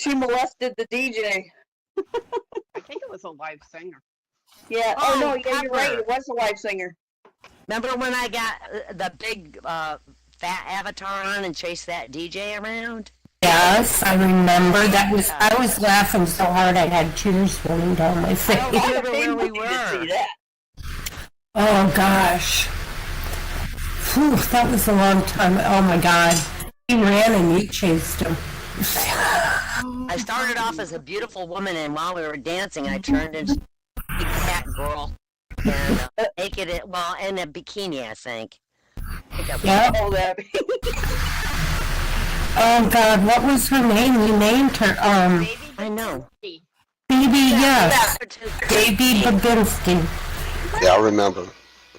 She molested the DJ. I think it was a live singer. Yeah. Oh, no, yeah, you're right. It was a live singer. Remember when I got the big fat avatar on and chased that DJ around? Yes, I remember. I was laughing so hard I had tears rolling down my face. I don't remember where we were. See that. Oh gosh. Whew, that was a long time. Oh my God. He ran and you chased him. I started off as a beautiful woman, and while we were dancing, I turned into a big fat girl and naked, in a bikini, I think. Yeah. Oh, that. Oh God, what was her name? You named her. I know. Baby, yes. Baby Babinski. Yeah, I remember.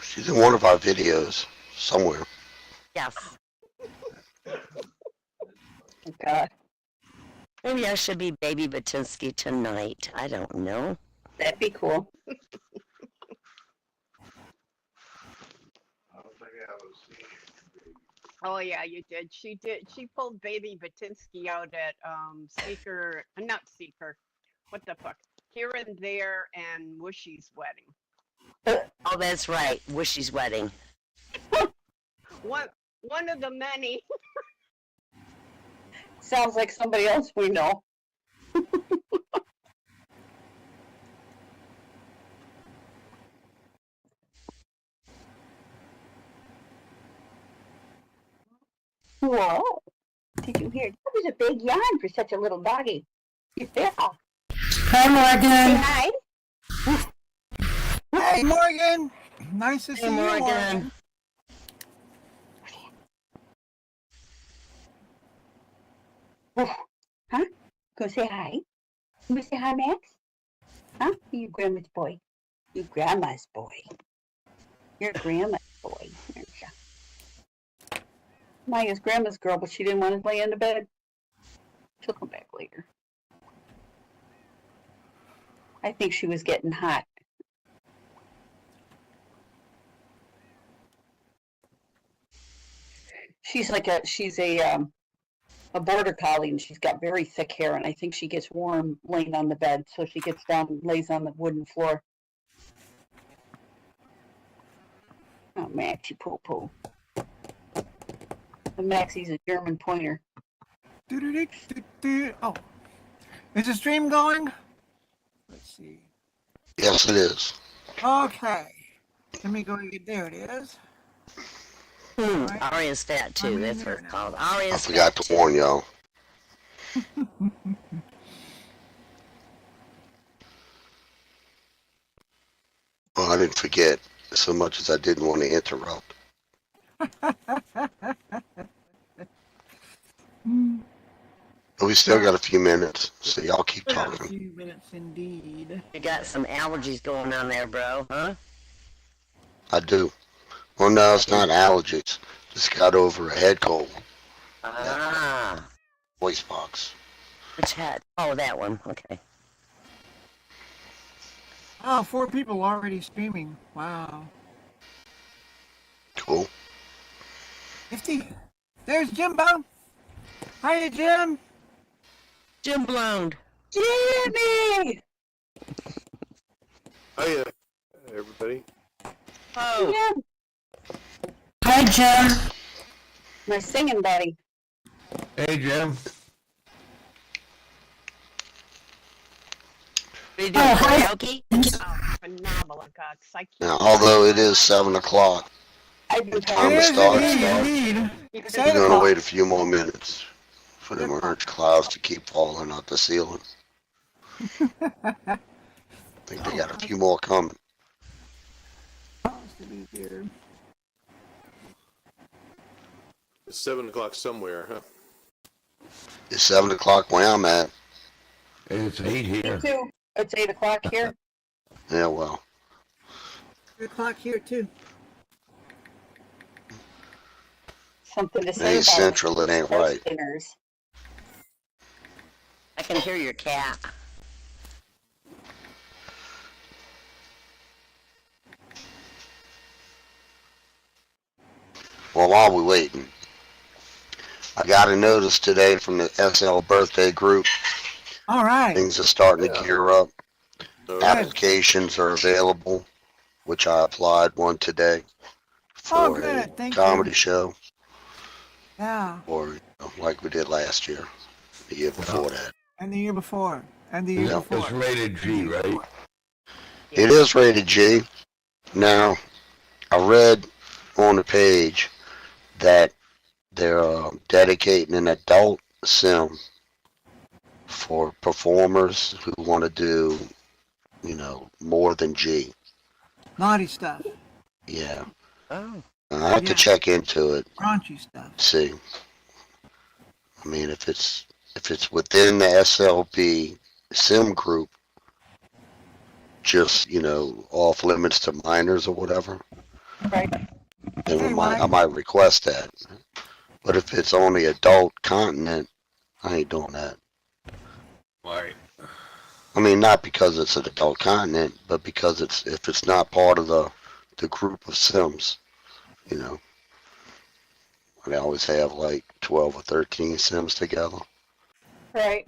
She's in one of our videos somewhere. Yes. Oh, God. Maybe I should be Baby Batinsky tonight. I don't know. That'd be cool. Oh yeah, you did. She did. She pulled Baby Batinsky out at not Seeker. What the fuck? Here and There and Wishy's wedding. Oh, that's right. Wishy's wedding. One of the many. Sounds like somebody else we know. Whoa. Did you hear? That was a big yawn for such a little doggy. Yeah. Hi, Morgan. Hi. Hey, Morgan. Nice to see you, Morgan. Huh? Go say hi. You say hi, Max? Huh? You grandma's boy. You grandma's boy. You're grandma's boy, aren't you? Maya's grandma's girl, but she didn't want to lay in the bed. She'll come back later. I think she was getting hot. She's a border collie, and she's got very thick hair, and I think she gets warm laying on the bed, so she gets down and lays on the wooden floor. Oh, Maxie Poo Poo. And Maxie's a German pointer. Oh, is the stream going? Let's see. Yes, it is. Okay. Let me go get there. It is. Right. Aria's fat too. That's what it's called. Aria's I forgot to warn y'all. Well, I didn't forget so much as I didn't want to interrupt. But we still got a few minutes, so y'all keep A talking. few minutes indeed. You got some allergies going on there, bro, huh? I do. Well, no, it's not allergies. Just got over a head cold. Ah. Voice box. Which hat? Oh, that one. Okay. Oh, 4 people already streaming. Wow. Cool. 50. There's Jimbo. Hiya, Jim. Jim Blonde. Jimmy! Hiya, everybody. Oh. Yeah. Hi, Jim. My singing buddy. Hey, Jim. Are you doing karaoke? Oh, phenomenal, God. Now, although it is 7 o'clock, I've been Time to It is start, indeed. It's we're 8 going to o'clock. wait a few more minutes for the orange clouds to keep falling out the ceiling. I think they got a few more coming. Supposed to be here. It's 7 o'clock somewhere, huh? It's 7 o'clock where I'm at. It's 8 here. too. It's 8 o'clock here. Yeah, well, 8 o'clock here, too. Something to it say ain't about central, it ain't right. dinners. I can hear your cat. Well, while we're waiting, I got a notice today from the SL birthday group All right. Things are starting to Yeah. gear up. So, Applications are available, which I applied one today Oh, for a good. Thank comedy you. show, Yeah. or like we did last year, the year before that. And the year before. And the year Yeah. before. it's rated G, right? It is rated G. Now, I read on the page that they're dedicating an adult sim for performers who want to do, more than G. Naughty stuff. Yeah. Oh. I have to Yeah. check into it, Raunchy stuff. see. I mean, if it's within the SLB sim group, just, off limits to minors or whatever, Right. then Hey, I might request that. But if it's on the adult continent, I ain't doing that. Right. I mean, not because it's an adult continent, but because if it's not part of the group of sims, they always have like 12 or 13 sims together. Right.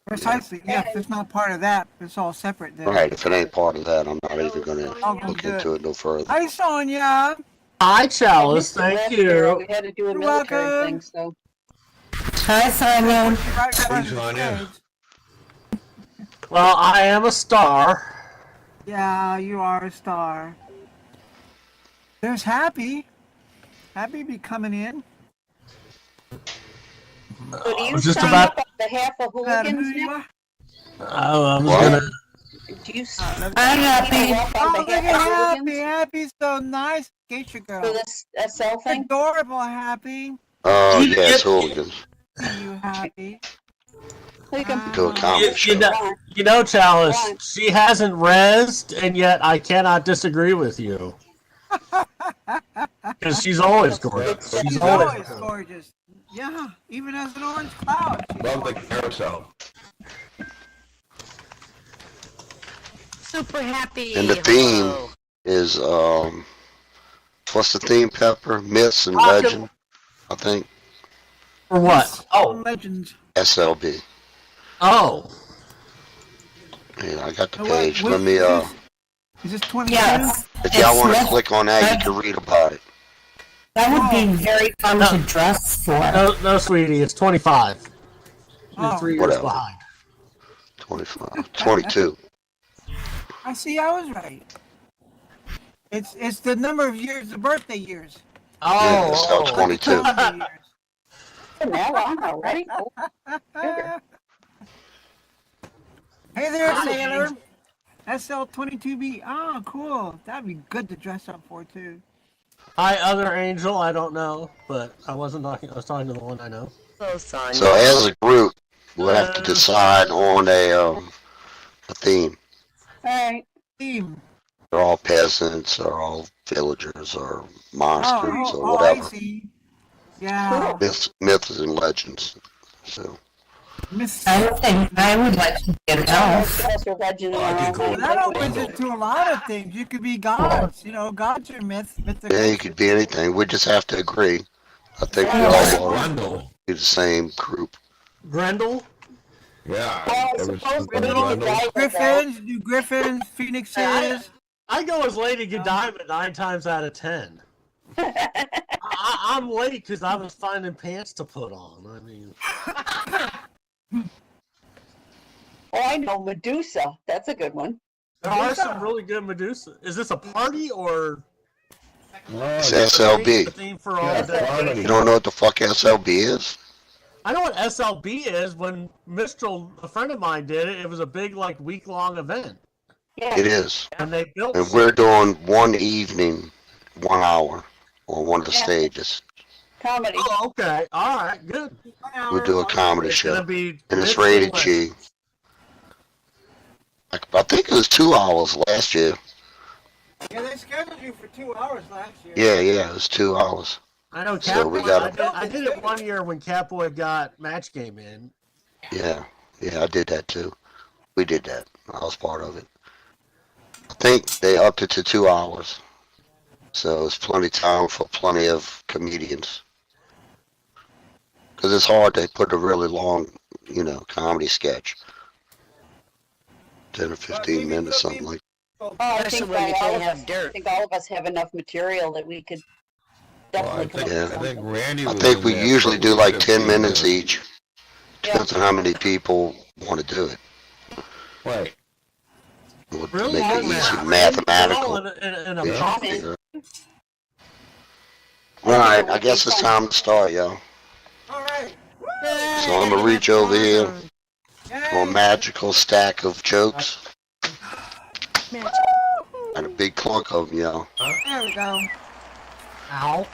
Precisely. Yeah, if it's not part of that, it's all separate then. Right, if it ain't part of that, I'm not even gonna I'll go look do into it no further. Hi, Sonia. Hi, I Chalice. missed it Thank last year. you. We had to do a You're military welcome. thing, so. Hi, Sonia. Right in front of the Sonia. stage. Well, I am a star. Yeah, you are a star. There's Happy. Happy be coming in. So do you was just sign about- up on behalf of Is that who hooligans you now? are? I was What? gonna. Do you I'm sign happy. up Oh, on look at behalf of Happy. hooligans Happy's so nice. Geisha for girl. this SL thing? Adorable, Happy. Oh, You- yes, you- hooligans. See you, Happy. We can Do a comedy show. You know, Chalice, Why? she hasn't rezzed, and yet I cannot disagree with you. Because she's always gorgeous. She's She's She's always always gorgeous. Yeah, even as an orange cloud. she's Love the gorgeous. carousel. Super happy. And the theme Hello. is, what's the theme, Pepper? Myths and Pocket- Legend, I think. For what? Oh, Legends. SLB. oh. Yeah, I got the What- page. what Let me, Is this 22? Yes. if y'all It's want to Smith- click on that, you can read about it. That would be very fun No. to dress for. No, sweetie, it's 25. You're Oh. 3 years Whatever. behind. 25, 22. I see. I was right. It's the number of years, the birthday years. Yeah, it's Oh, now 22. Calendar Now on already? Oh, years. Hey there, Sailor. SL22B. Oh, cool. That'd be good to dress up for too. Hi, other angel. I don't know, but I wasn't talking. I was talking to the one I know. Hello, Sonia. So as a group, we'll have to decide on a theme. alright. Theme. They're all peasants, or all villagers, or monsters, or I whatever. see. Yeah. Myths and legends. So Miss. I think I would like to be an elf. Professor Legend and I all. could go That opens it to a lot of things. You could be gods. You know, gods are mythical. yeah, you could be anything. We just have to agree. I think we all want Rundle. to be the same group. Grendel? Yeah. Well, I Ever suppose since we need to Rundle. die with that. Griffins, do griffins, phoenixes. I go as Lady Godiva 9 times out of 10. I'm late because I was finding pants to put on. I mean, Oh, I know, Medusa. That's a good one. there are some really good Medusa. Is this a party or It's a SLB. theme for all Yeah, the day? comedy. You don't know what the fuck SLB is? I know what SLB is. When Mistral, a friend of mine, did it, it was a big, like, week-long event. Yeah. It is. And they built... And we're doing one evening, 1 hour, on one of the Yeah. stages. Comedy. Oh, okay. All right, good. We do a comedy It's show. gonna be And it's Mistral rated and- G. I think it was 2 hours last year. Yeah, they scheduled you for 2 hours last year. Yeah, it was 2 hours. I know So Catboy. we gotta- I did it one year when Catboy got Match Game in. Yeah, I did that too. We did that. I was part of it. I think they upped it to 2 hours. So it's plenty of time for plenty of comedians. Because it's hard to put a really long, comedy sketch. 10 or 15 minutes, something like Oh, I Especially think when you all can't of have us, I dirt. think all of us have enough material that we could Well, definitely I come up think, with I think something. Randy I was think in we there usually for do like 10 15 minutes each. Yeah. Depends on how many people want to do it. Right. We'll Real make long it easy, match. They're all mathematical. in a Yeah. box. Honest. Yeah. I think Right, it I would guess be it's fun. time to start, y'all. All right. So I'm gonna reach over here for a Yay. magical stack of jokes. Magic. And a big clunk of them, y'all. There we go. Ow.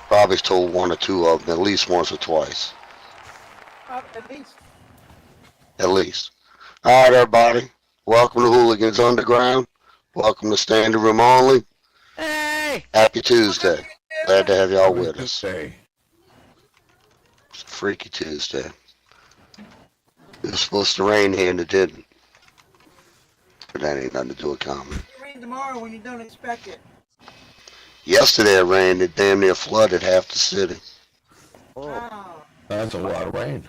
Probably told one or two of them at least once or twice. At least. At least. All right, everybody. Welcome to Hooligans Underground. Welcome to Standing Room Only. Hey! Happy Tuesday. Glad to have y'all with us. Say, It's a freaky Tuesday. It was supposed to rain here and it didn't. But that ain't nothing to do with comedy. Rain tomorrow when you don't expect it. Yesterday it rained. It damn near flooded half the city. Oh. that's a lot of rain.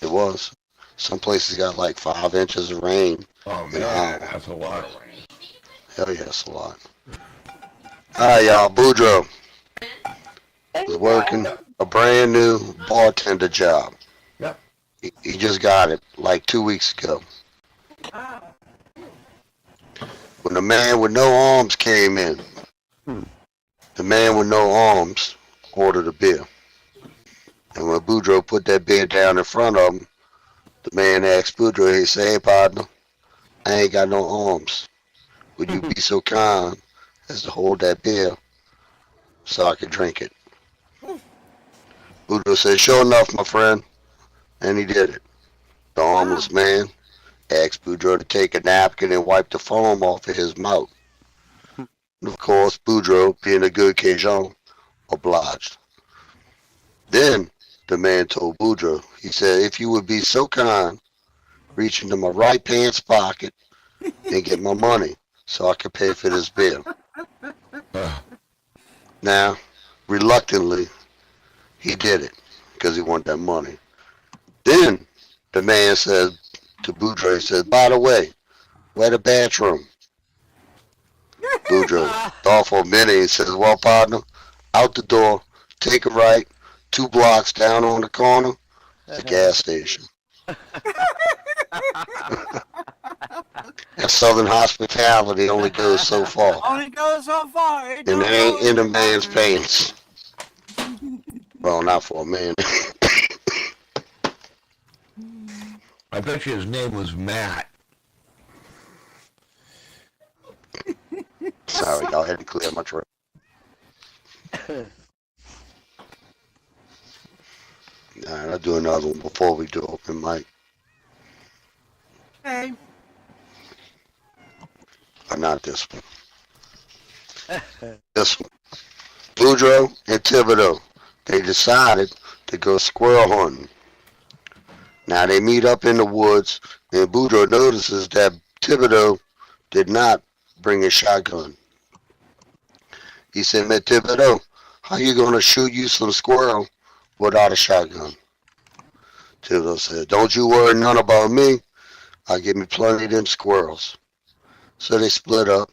It was. Some places got like 5 inches of rain. Oh Yeah. man, that's a lot of rain. Hell yeah, it's a lot. All right, y'all. Boudreaux is working a brand new bartender job. Yep. He just got it like 2 weeks ago. Ah. When the man with no arms came in, the man with no arms ordered a beer. And when Boudreaux put that beer down in front of him, the man asked Boudreaux, he said, "Hey, partner, I ain't got no arms. Would you be so kind as to hold that beer so I could drink it?" Boudreaux said, "Sure enough, my friend." And he did it. The armless man asked Boudreaux to take a napkin and wipe the foam off of his mouth. And of course, Boudreaux, being a good Cajun, obliged. Then the man told Boudreaux, he said, "If you would be so kind, reach into my right pants pocket and get my money so I can pay for this beer." Now, reluctantly, he did it because he wanted that money. Then the man said to Boudreaux, he said, "By the way, where the bathroom?" Boudreaux thought for a minute and says, "Well, partner, out the door, take a right, 2 blocks down on the corner, the gas station." And Southern hospitality only goes so far. Only goes so far. It And don't it ain't go in a so man's far. pants. Well, not for a man. I bet you his name was Matt. Sorry, y'all had to clear my throat. Alright, I'll do another one before we do open mic. Hey. But not this one. This one. Boudreaux and Thibodeau, they decided to go squirrel hunting. Now they meet up in the woods, and Boudreaux notices that Thibodeau did not bring a shotgun. He said, "Man, Thibodeau, how you gonna shoot you some squirrel without a shotgun?" Thibodeau said, "Don't you worry none about me. I'll give me plenty of them squirrels." So they split up,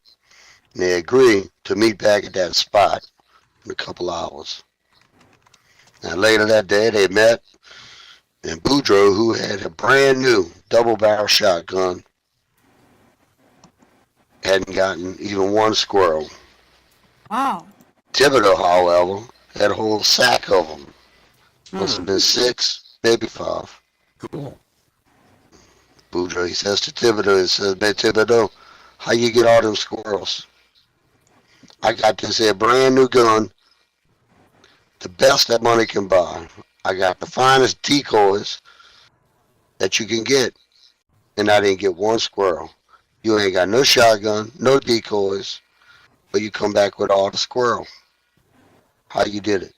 and they agreed to meet back at that spot in a couple hours. Now later that day they met, and Boudreaux, who had a brand new double-barrel shotgun, hadn't gotten even one squirrel. Wow. Thibodeau, however, had a whole sack of them. Must have been 6, maybe 5. Cool. Boudreaux, he says to Thibodeau, he says, "Man, Thibodeau, how you get all them squirrels? I got this here brand new gun, the best that money can buy. I got the finest decoys that you can get, and I didn't get one squirrel. You ain't got no shotgun, no decoys, but you come back with all the squirrel. How you did it?"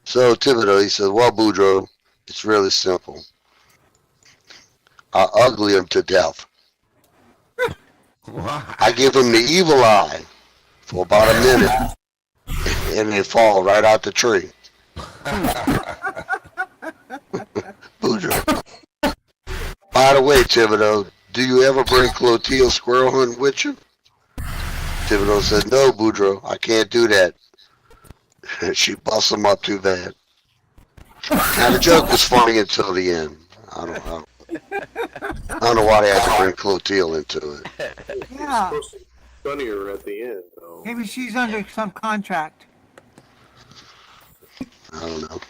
So Thibodeau, he said, "Well, Boudreaux, it's really simple. I ugly him to death. I give him the evil eye for about a minute, and they fall right out the tree." Boudreaux. the way, Thibodeau, do you ever bring Clotilde squirrel hunting with you? Thibodeau said, no, Boudreaux, I can't do that. She busts him up too bad. Now, the joke was funny until the end. I don't know why they had to bring Clotilde into it. Yeah. Supposed to be funnier at the end, though. Maybe she's under some contract. I don't know.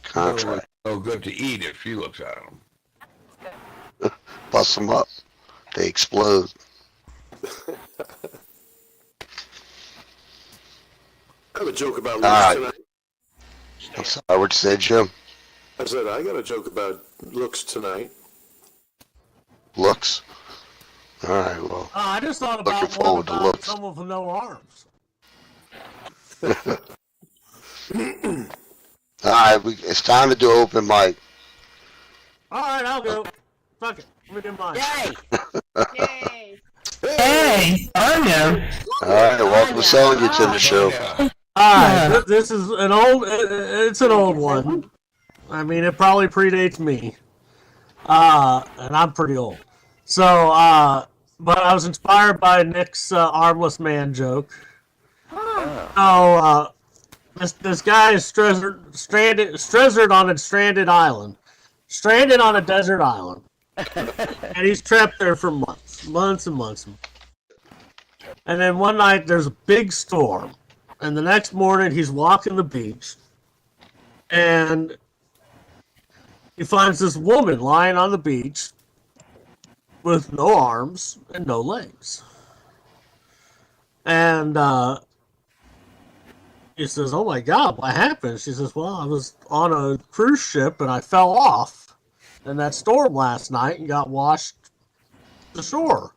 Contract. No good to eat if she looks at them. Bust them up. They explode. I have a joke about Ah. looks tonight. I'm sorry, what you said, Jim? I said, I got a joke about looks tonight. Looks? Alright, well. I just thought Looking about one forward to about looks. someone with no arms. Alright, it's time to do open mic. All right, I'll go. Fuck it. Let me do mine. Yay! Yay. Hey, Anya. Alright, welcome Sonya to the show. Yeah. All right, this is an old. It's an old one. I mean, it probably predates me. And I'm pretty old. So, but I was inspired by Nick's armless man joke. Oh, this guy is stranded on a stranded island, stranded on a desert island, and he's trapped there for months and months. And then one night there's a big storm, and the next morning he's walking the beach, and he finds this woman lying on the beach with no arms and no legs. And he says, oh my God, what happened? She says, well, I was on a cruise ship and I fell off in that storm last night and got washed to shore.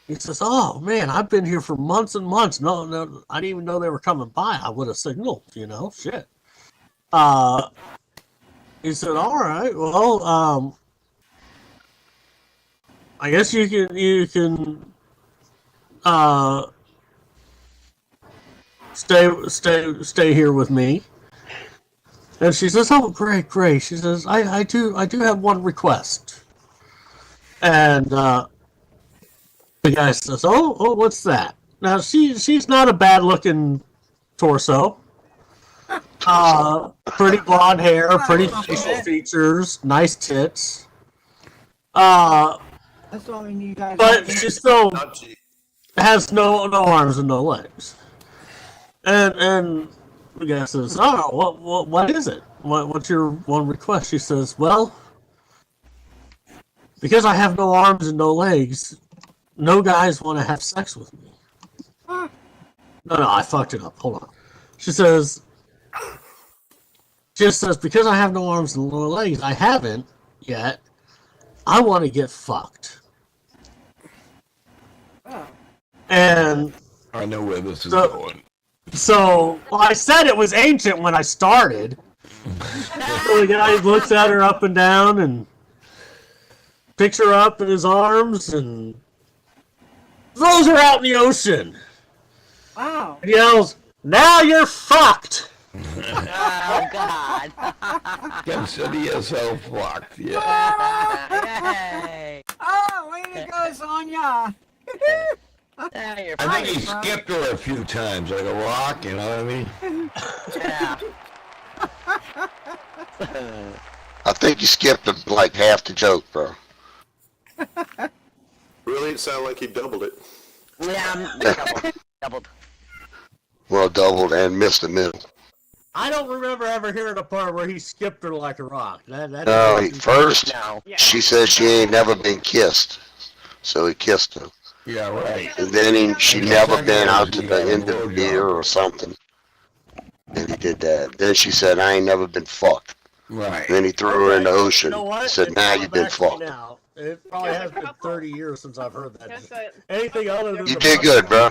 He says, oh man, I've been here for months and months. No, I didn't even know they were coming by. I would have signaled, shit. He said, all right, well, I guess you can stay here with me. And she says, oh, great. She says, I do have one request. And the guy says, oh, what's that? Now she's not a bad looking torso. Pretty blonde hair, pretty facial features, nice tits. That's all we need, guys. But she still Not G. has no arms and no legs. And the guy says, oh, what is it? What's your one request? She says, well, because I have no arms and no legs, no guys want to have sex with me. No, I fucked it up. Hold on. She says, because I have no arms and no legs, I haven't yet. I want to get fucked. And I know where this is So- going. so, well, I said it was ancient when I started. So the guy looks at her up and down and picks her up in his arms and throws her out in the ocean. Wow. And yells, now you're fucked! Oh God! Consider yourself fucked. Yeah. Yay! Oh, way to go, Sonya. Now you're I think he fucked. skipped her a few times, like a rock. You know what I mean? Yeah. I think you skipped like half the joke, bro. Really, it sounded like he doubled it. Yeah, doubled. Well, doubled and missed the middle. I don't remember ever hearing a part where he skipped her like a rock. That No, is- first No. Yeah. she says she ain't never been kissed, so he kissed her. Yeah, right. And then she never been out to the end of the beer or something. And he did that. Then she said, I ain't never been fucked. Right. And then he threw her in the ocean. You know what? He said, It's now coming you've been back to me fucked. now. It probably has been 30 years since I've heard that. Just a- Anything other than You the did good, bro.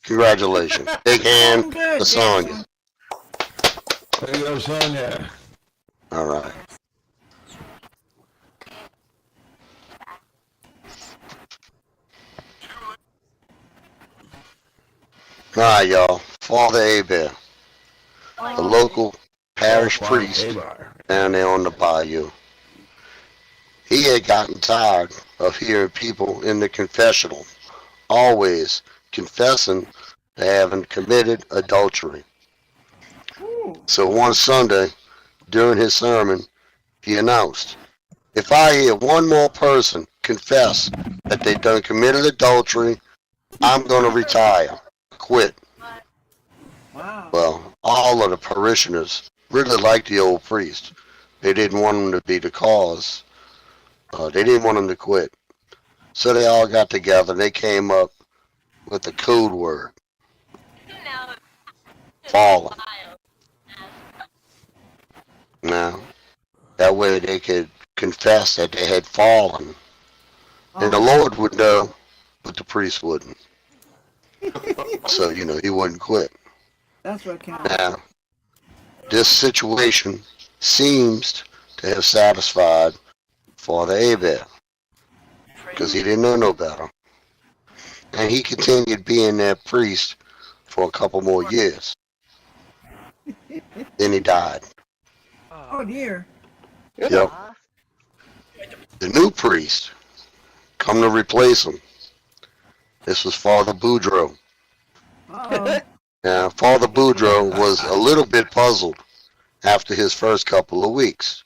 Congratulations. Big hand Good, to Sonya. There you go, Sonya. All right. All right, y'all. Father Abel, the local parish Oh, priest Abar. down there on the bayou. He had gotten tired of hearing people in the confessional always confessing to having committed adultery. Ooh. So one Sunday, during his sermon, he announced, if I hear one more person confess that they done committed adultery, I'm going to retire, quit. Wow. Well, all of the parishioners really liked the old priest. They didn't want him to be the cause. They didn't want him to quit. So they all got together and they came up with the code word. Fallen. Now, that way they could confess that they had fallen. And the Lord would know, but the priest wouldn't. So, he wouldn't quit. That's what counts. Now, this situation seems to have satisfied Father Abel, because he didn't know no better. And he continued being that priest for a couple more years. Then he died. Oh dear. Yep. The new priest come to replace him. This was Father Boudreaux. Uh-oh. Now, Father Boudreaux was a little bit puzzled after his first couple of weeks,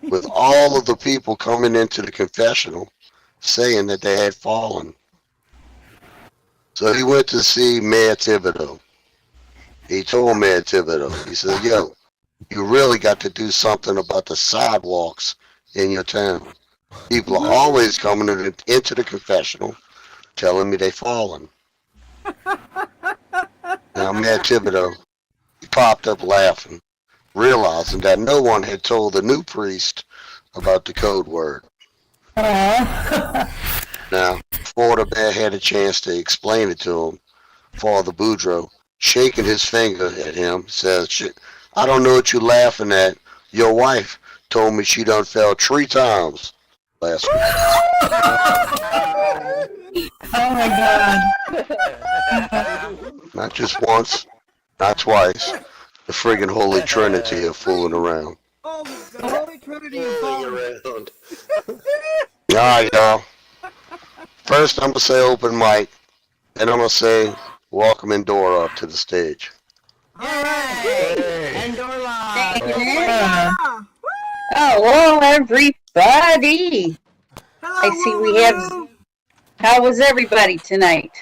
with all of the people coming into the confessional saying that they had fallen. So he went to see Mayor Thibodeau. He told Mayor Thibodeau, he said, yo, you really got to do something about the sidewalks in your town. People are always coming into the confessional telling me they fallen. Now, Mayor Thibodeau, he popped up laughing, realizing that no one had told the new priest about the code word. Now, before the bear had a chance to explain it to him, Father Boudreaux, shaking his finger at him, says, I don't know what you're laughing at. Your wife told me she done fell 3 times last week. Oh my God. Not just once, not twice. The friggin' Holy Trinity are fooling around. Oh, the Holy Trinity is falling. Around. All right, y'all. First, I'm going to say open mic, then I'm going to say welcoming Dora up to the stage. All right. Hey. Yeah. Hello, everybody. Hello, I see we have. Lulu. How was everybody tonight?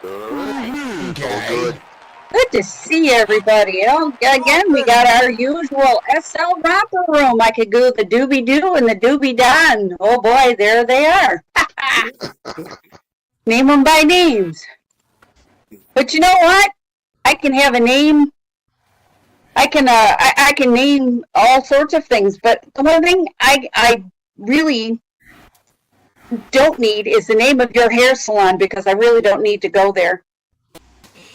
All good. Good to see everybody. Again, we got our usual SL romper room. I could go the doobie doo and the doobie don. Oh boy, there they are. Name them by names. But you know what? I can have a name. I can name all sorts of things. But the one thing I really don't need is the name of your hair salon, because I really don't need to go there.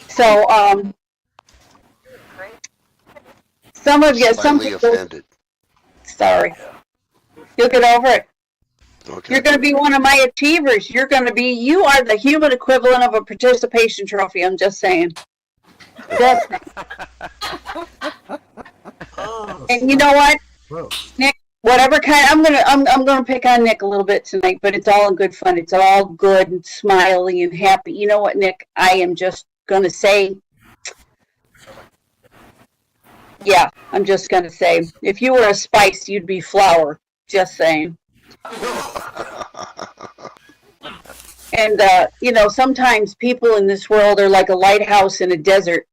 So, some Slightly people, offended. sorry. You'll get over it. Okay. You're going to be one of my achievers. You are the human equivalent of a participation trophy. I'm just saying. Just saying. And you know what, Nick? Whatever kind, I'm gonna pick on Nick a little bit tonight, but it's all in good fun. It's all good and smiley and happy. You know what, Nick? I am just gonna say, yeah, I'm just gonna say, if you were a spice, you'd be flour. Just saying. And sometimes people in this world are like a lighthouse in a desert,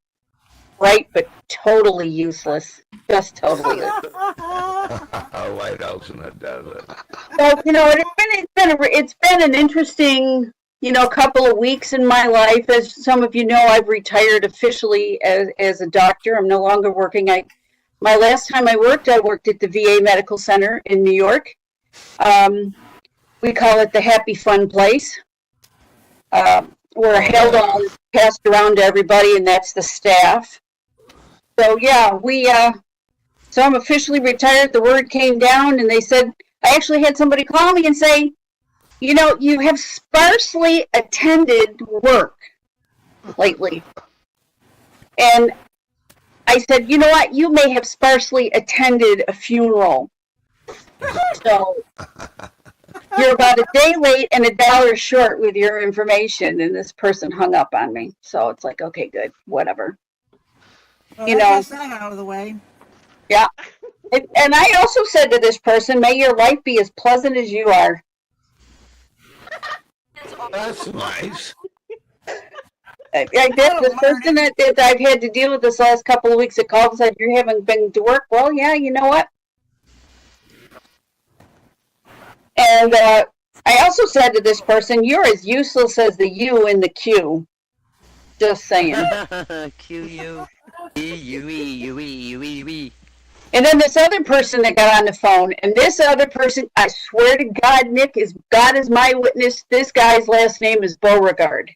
right? But totally useless. Just totally useless. A lighthouse in the desert. Well, it's been an interesting, couple of weeks in my life. As some of you know, I've retired officially as a doctor. I'm no longer working. My last time I worked at the VA Medical Center in New York. We call it the Happy Fun Place. We're held on, passed around to everybody, and that's the staff. So yeah, so I'm officially retired. The word came down, and they said, I actually had somebody call me and say, you have sparsely attended work lately. And I said, you know what? You may have sparsely attended a funeral, So you're about a day late and $1 short with your information, and this person hung up on me. So it's like, okay, good, whatever. Well, You that know. gets that out of the way. Yeah. And I also said to this person, may your life be as pleasant as you are. That's nice. I did. This person that I've had to deal with this last couple of weeks that called and said, you haven't been to work. Well, yeah, you know what? And I also said to this person, you're as useless as the U in the queue. Just saying. Q-U-E-U-E-U-E-U-E. And then this other person that got on the phone, and this other person, I swear to God, Nick, is God is my witness. This guy's last name is Beauregard.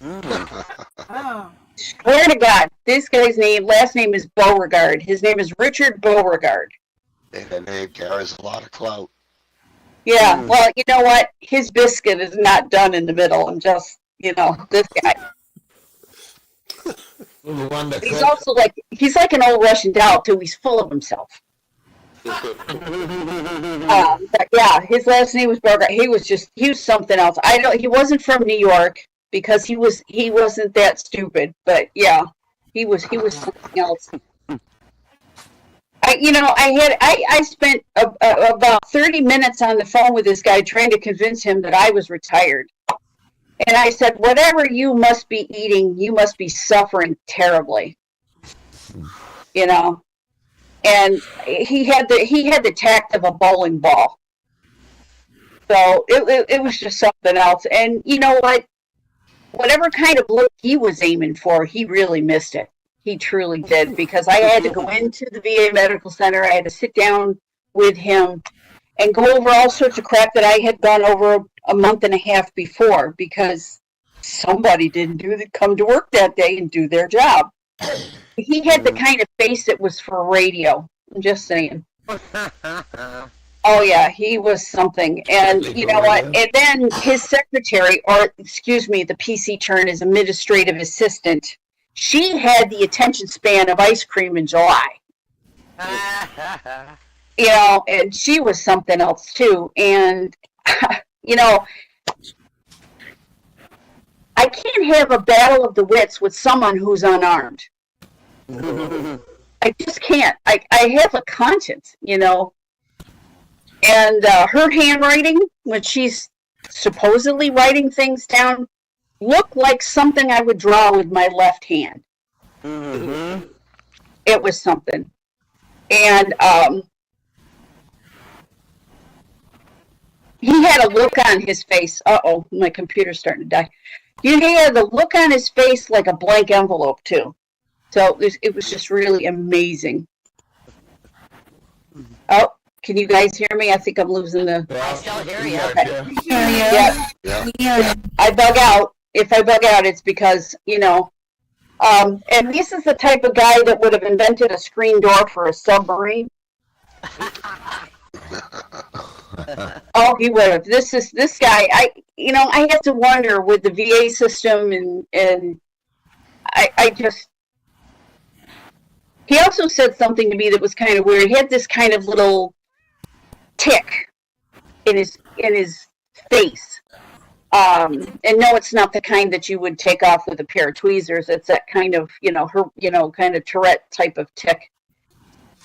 Oh. Swear to God, this guy's last name is Beauregard. His name is Richard Beauregard. And that name carries a lot of clout. Yeah, well, you know what? His biscuit is not done in the middle. I'm just, this guy. The one that He's also he's like an old Russian doll, too. He's full of himself. But yeah, his last name was Beauregard. He was something else. He wasn't from New York because he wasn't that stupid. But yeah, he was something else. I spent about 30 minutes on the phone with this guy trying to convince him that I was retired. And I said, whatever you must be eating, you must be suffering terribly. And he had the tact of a bowling ball. So it was just something else. And you know what? Whatever kind of look he was aiming for, he really missed it. He truly did, because I had to go into the VA Medical Center. I had to sit down with him and go over all sorts of crap that I had gone over a month and a half before, because somebody didn't come to work that day and do their job. He had the kind of face that was for radio. I'm just saying. Oh yeah, he was something. And you know what? And then his secretary, or excuse me, the PC term is administrative assistant. She had the attention span of ice cream in July. And she was something else too. And I can't have a battle of the wits with someone who's unarmed. I just can't. I have a conscience, And her handwriting, when she's supposedly writing things down, looked like something I would draw with my left hand. Mm-hmm. It was something. And he had a look on his face. Uh-oh, my computer's starting to die. He had the look on his face like a blank envelope, too. So it was just really amazing. Oh, can you guys hear me? I think I'm losing the... I still hear you. Okay. Yeah. I bug out. If I bug out, it's because, and this is the type of guy that would have invented a screen door for a submarine. Oh, he would have. This guy. I have to wonder with the VA system, and I just. He also said something to me that was kind of weird. He had this kind of little tick in his face. And no, it's not the kind that you would take off with a pair of tweezers. It's that kind of, kind of Tourette type of tick.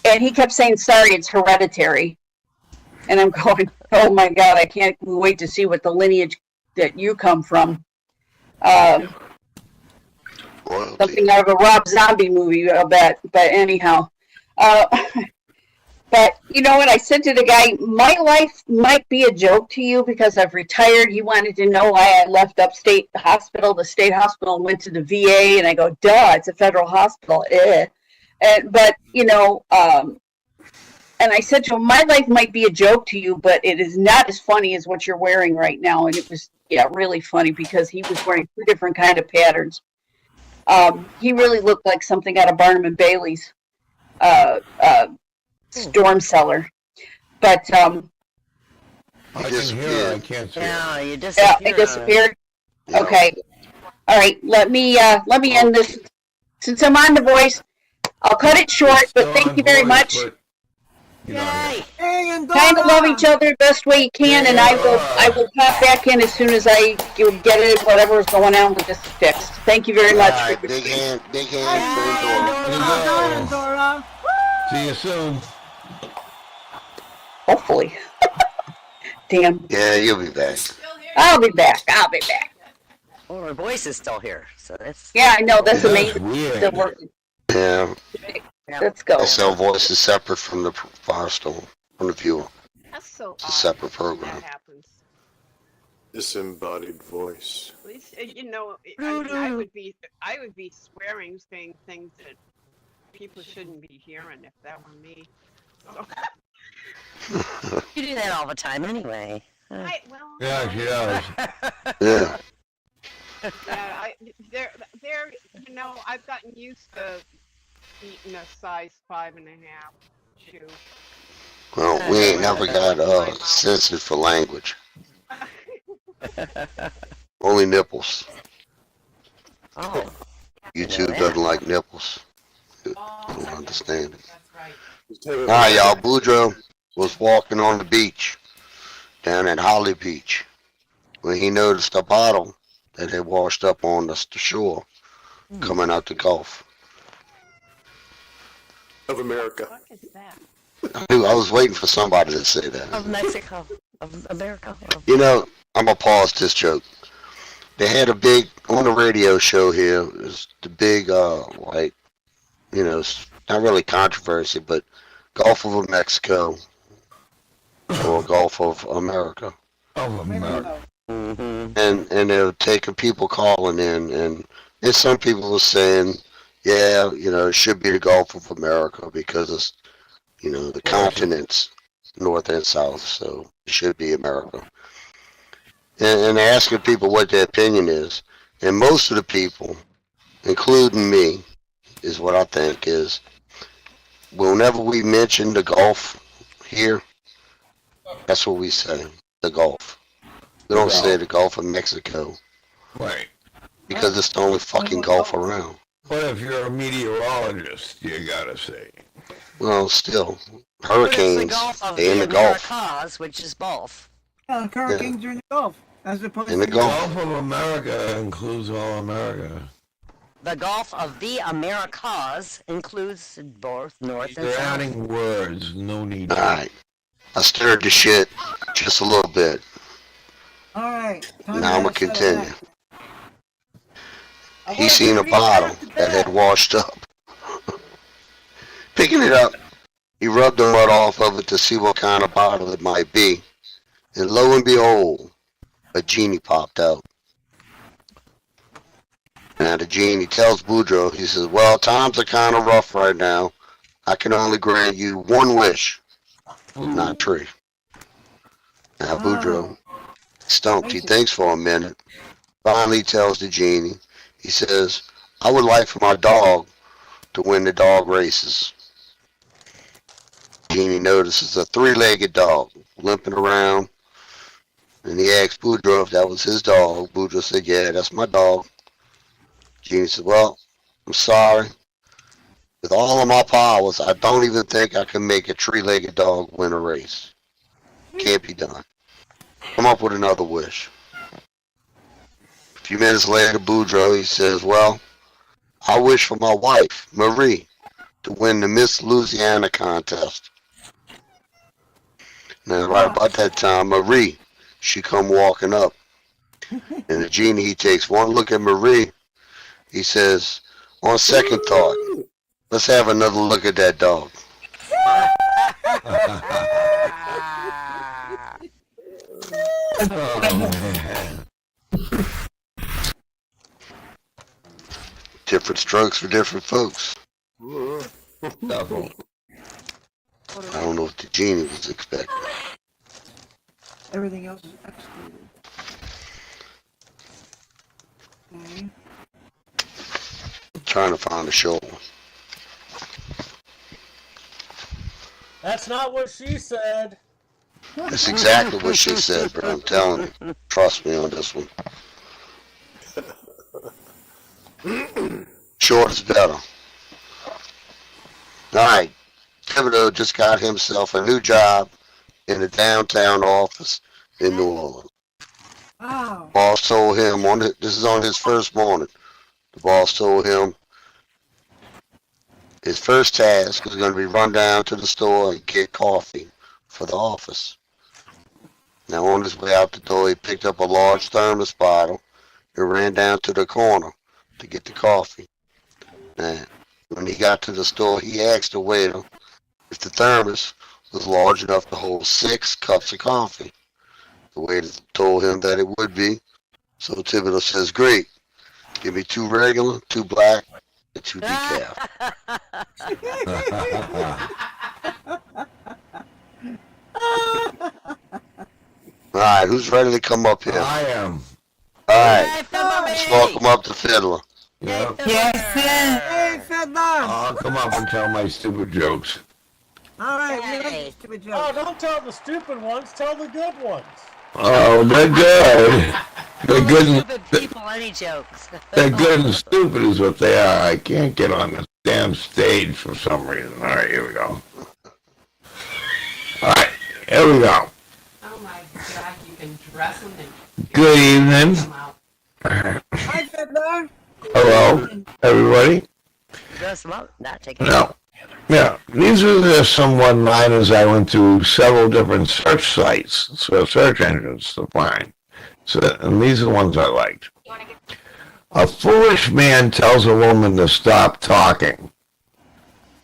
And he kept saying, sorry, it's hereditary. And I'm going, oh my God, I can't wait to see what the lineage that you come from. Something out of a Rob Zombie movie, I'll bet. But anyhow. But you know what? I said to the guy, my life might be a joke to you because I've retired. He wanted to know why I left the state hospital, and went to the VA. And I go, duh, it's a federal hospital. But, and I said to him, my life might be a joke to you, but it is not as funny as what you're wearing right now. And it was, really funny because he was wearing two different kind of patterns. He really looked like something out of Barnum and Bailey's storm cellar. But I can hear. I can't see. Yeah, you disappeared. Yeah, I disappeared. Okay. All right. Let me end this. Since I'm on the voice, I'll cut it short. But thank you very much. Yay! Hang in kind of love each other the best way you can, and I will pop back in as soon as I get it, whatever is going on with this fixed. Thank you very much. Alright, big hand for Dora. See you soon. Hopefully. Damn. Yeah, you'll be back. I'll be back. Well, my voice is still here, so that's. Yeah, I know. That's That's amazing. weird. Still working. Yeah, Let's go. SL Voice is separate from the Firestone, from the viewer. That's so It's a odd separate when program. that happens. Disembodied voice. At least, you know, I would be swearing, saying things that people shouldn't be hearing if that were me. So, You do that all the time anyway. Yeah, she does. Yeah. Yeah, they're, you know, I've gotten used to eating a size 5.5 shoe. Well, we ain't never got censored for language. Only nipples. Oh. YouTube doesn't like nipples. I don't understand it. All Alright, y'all. Boudreaux was walking on the beach down at Holly Beach when he noticed a bottle that had washed up on the shore coming out the Gulf. Of America. What is that? I was waiting for somebody to say that. Of Mexico. Of America. You know, I'm gonna pause this joke. They had a big, on the radio show here, it was the big, like, you know, it's not really controversy, but Gulf of Mexico or Gulf of America. Of America. Mm-hmm. And they were taking people calling in, and some people were saying, yeah, you know, it should be the Gulf of America because it's, you know, the continents, north and south, so it should be America. And they're asking people what their opinion is. And most of the people, including me, is what I think is, whenever we mention the Gulf here, that's what we say, the Gulf. We don't say the Gulf of Mexico, Right. because it's the only fucking Gulf around. What if you're a meteorologist, you gotta say? Well, still, But it's the hurricanes, Gulf of they in the the Gulf. Americas, which is both. Yeah, the hurricanes are in the Gulf. As opposed In the to Gulf. Gulf of America includes all America. The Gulf of the Americas includes both North and They're South. adding words, no need to. Alright, I stirred the shit just a little bit. All right. Now I'm gonna continue. He seen a bottle that had washed up. Picking it up, he rubbed the mud off of it to see what kind of bottle it might be. And lo and behold, a genie popped out. Now the genie tells Boudreaux, he says, well, times are kind of rough right now. I can only grant you one wish, not three. Now Boudreaux, stumped, he thinks for a minute. Finally tells the genie, he says, I would like for my dog to win the dog races. Genie notices a three-legged dog limping around, and he asked Boudreaux if that was his dog. Boudreaux said, yeah, that's my dog. Genie said, well, I'm sorry. With all of my powers, I don't even think I can make a three-legged dog win a race. Can't be done. Come up with another wish. A few minutes later, Boudreaux, he says, well, I wish for my wife, Marie, to win the Miss Louisiana contest. Now, right about that time, Marie, she come walking up. And the genie, he takes one look at Marie. He says, on second thought, let's have another look at that dog. Different strokes for different folks. Double. I don't know what the genie was expecting. Everything else is excluded. Okay. Trying to find a show. That's not what she said. That's exactly what she said, bro. I'm telling you. Trust me on this one. Short is better. Alright. Thibodeau just got himself a new job in a downtown office in New Orleans. Wow. Boss told him this is on his first morning. The boss told him his first task was going to be run down to the store and get coffee for the office. Now on his way out the door, he picked up a large thermos bottle and ran down to the corner to get the coffee. Now, when he got to the store, he asked the waiter if the thermos was large enough to hold 6 cups of coffee. The waiter told him that it would be. So Thibodeau says, "Great. Give me 2 regular, 2 black, and 2 decaf." All right, who's ready to come up here? I am. All right, Hey, Fiddler let's Me! welcome up the fiddler. Yeah. Yes, sir. Hey, Fiddler. I'll come up and tell my stupid jokes. All right, we like Hey. the stupid Oh, joke. don't tell the stupid ones. Tell the good ones. Oh, they're good. They're good. Stupid people, any jokes. They're good and stupid is what they are. I can't get on this damn stage for some reason. All right, here we go. All right, here we go. Oh my God, you can dress them and Good evening. come out. Hi, Fiddler. Hello, everybody. Dress them up, not taking Now, yeah, these are just some one-liners I went to several different search sites, so search engines to find. So, and these are the ones I liked. A foolish man tells a woman to stop talking,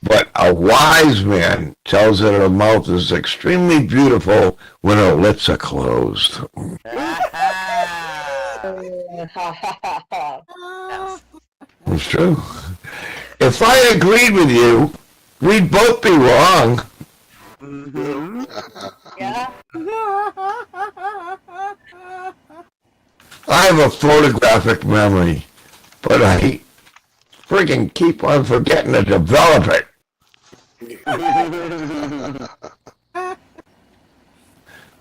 but a wise man tells her her mouth is extremely beautiful when her lips are closed. It's true. If I agreed with you, we'd both be wrong. Yeah. I have a photographic memory, but I freaking keep on forgetting to develop it.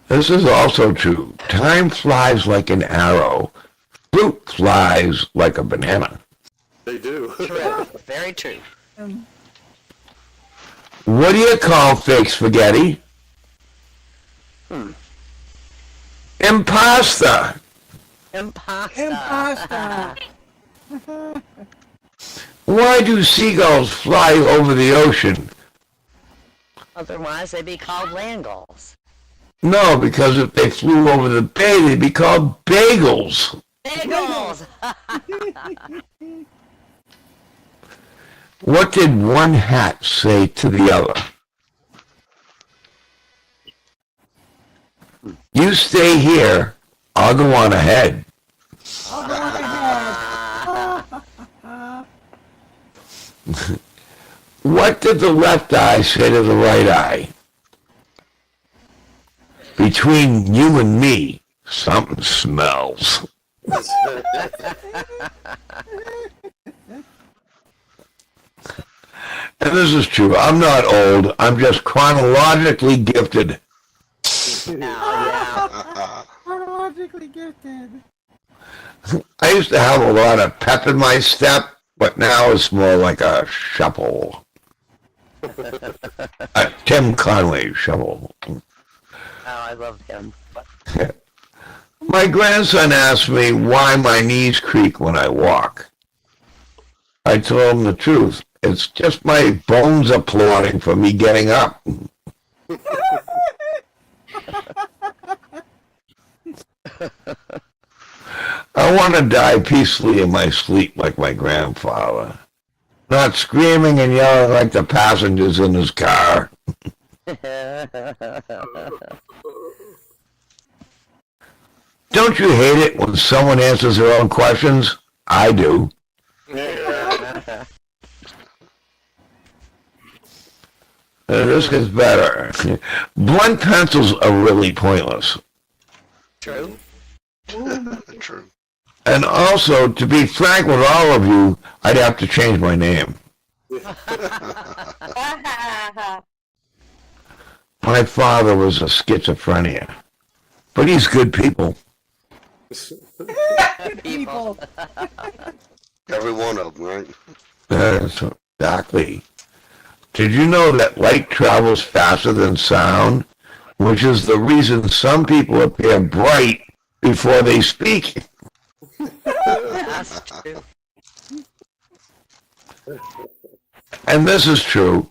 This is also true. Time flies like an arrow. Fruit flies like a banana. They do. True. Very true. What do you call fake spaghetti? Impasta. Imposter. Impasta. Why do seagulls fly over the ocean? Otherwise, they'd be called land gulls. No, because if they flew over the bay, they'd be called bagels. Bagels. What did one hat say to the other? You stay here, I'll go on ahead. I'll go on ahead. What did the left eye say to the right eye? Between you and me, something smells. And this is true. I'm not old. I'm just chronologically gifted. Chronologically gifted. I used to have a lot of pep in my step, but now it's more like a shuffle. A Tim Conway shuffle. Oh, I love him. My grandson asked me why my knees creak when I walk. I told him the truth. It's just my bones applauding for me getting up. I want to die peacefully in my sleep like my grandfather. Not screaming and yelling like the passengers in his car. Don't you hate it when someone answers their own questions? I do. This gets better. Blunt pencils are really pointless. True. True. And also, to be frank with all of you, I'd have to change my name. My father was a schizophrenia, but he's good people. People. Every one of them, right? That's exactly. Did you know that light travels faster than sound? which is the reason some people appear bright before they speak. That's true. And this is true.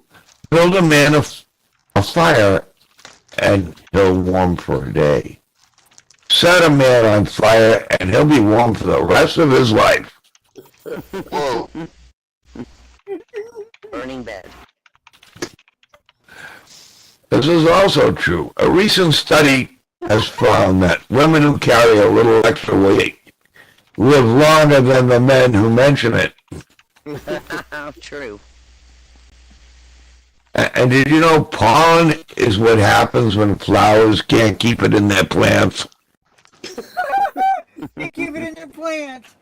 Build a man a fire and he'll warm for a day. Set a man on fire and he'll be warm for the rest of his life. Whoa. Burning bed. This is also true. A recent study has found that women who carry a little extra weight live longer than the men who mention it. True. And did you know pollen is what happens when flowers can't keep it in their plants? You keep it in your plants.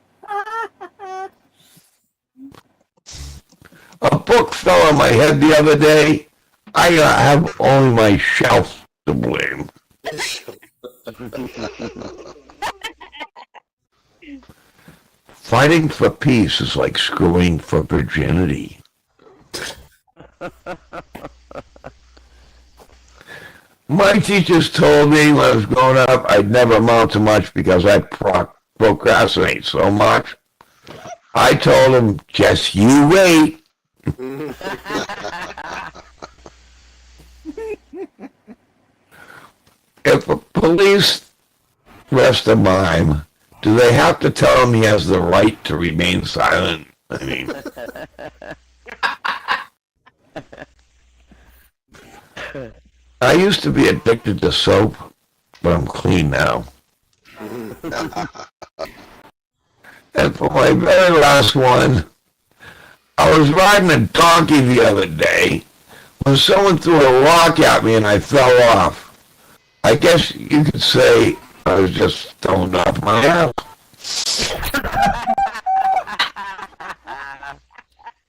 A book fell on my head the other day. I have only my shelf to blame. Fighting for peace is like screwing for virginity. My teachers told me when I was growing up I'd never amount to much because I procrastinate so much. I told them, just you wait. If a police arrest a mime, do they have to tell him he has the right to remain silent? I mean... I used to be addicted to soap, but I'm clean now. And for my very last one, I was riding a donkey the other day when someone threw a rock at me and I fell off. I guess you could say I was just stoned off my ass.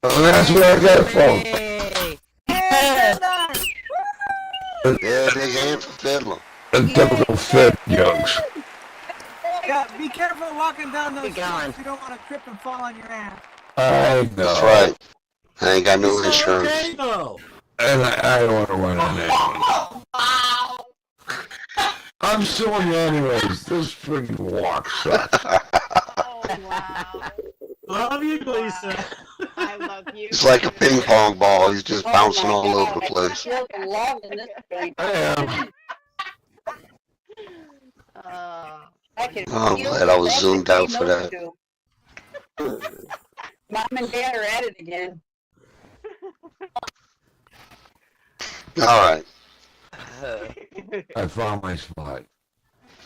And that's where I got it from. Yeah, big hand for fiddler. A typical fit jokes. Yeah, be careful walking down those Keep going. steps. You don't want to trip and fall on your ass. I know. That's right. I ain't got no It's insurance. okay, though. And I don't want to run on that. I'm suing you anyways. This freaking walk sucks. Oh, wow. Love you, Lisa. I love you. It's like a ping pong ball. He's just Oh bouncing my all God, over the I place. feel the love in this thing. I am. I can I'm feel glad I was the zoomed love out for those that. two. Mom and Dad are at it again. All right. I found my spot.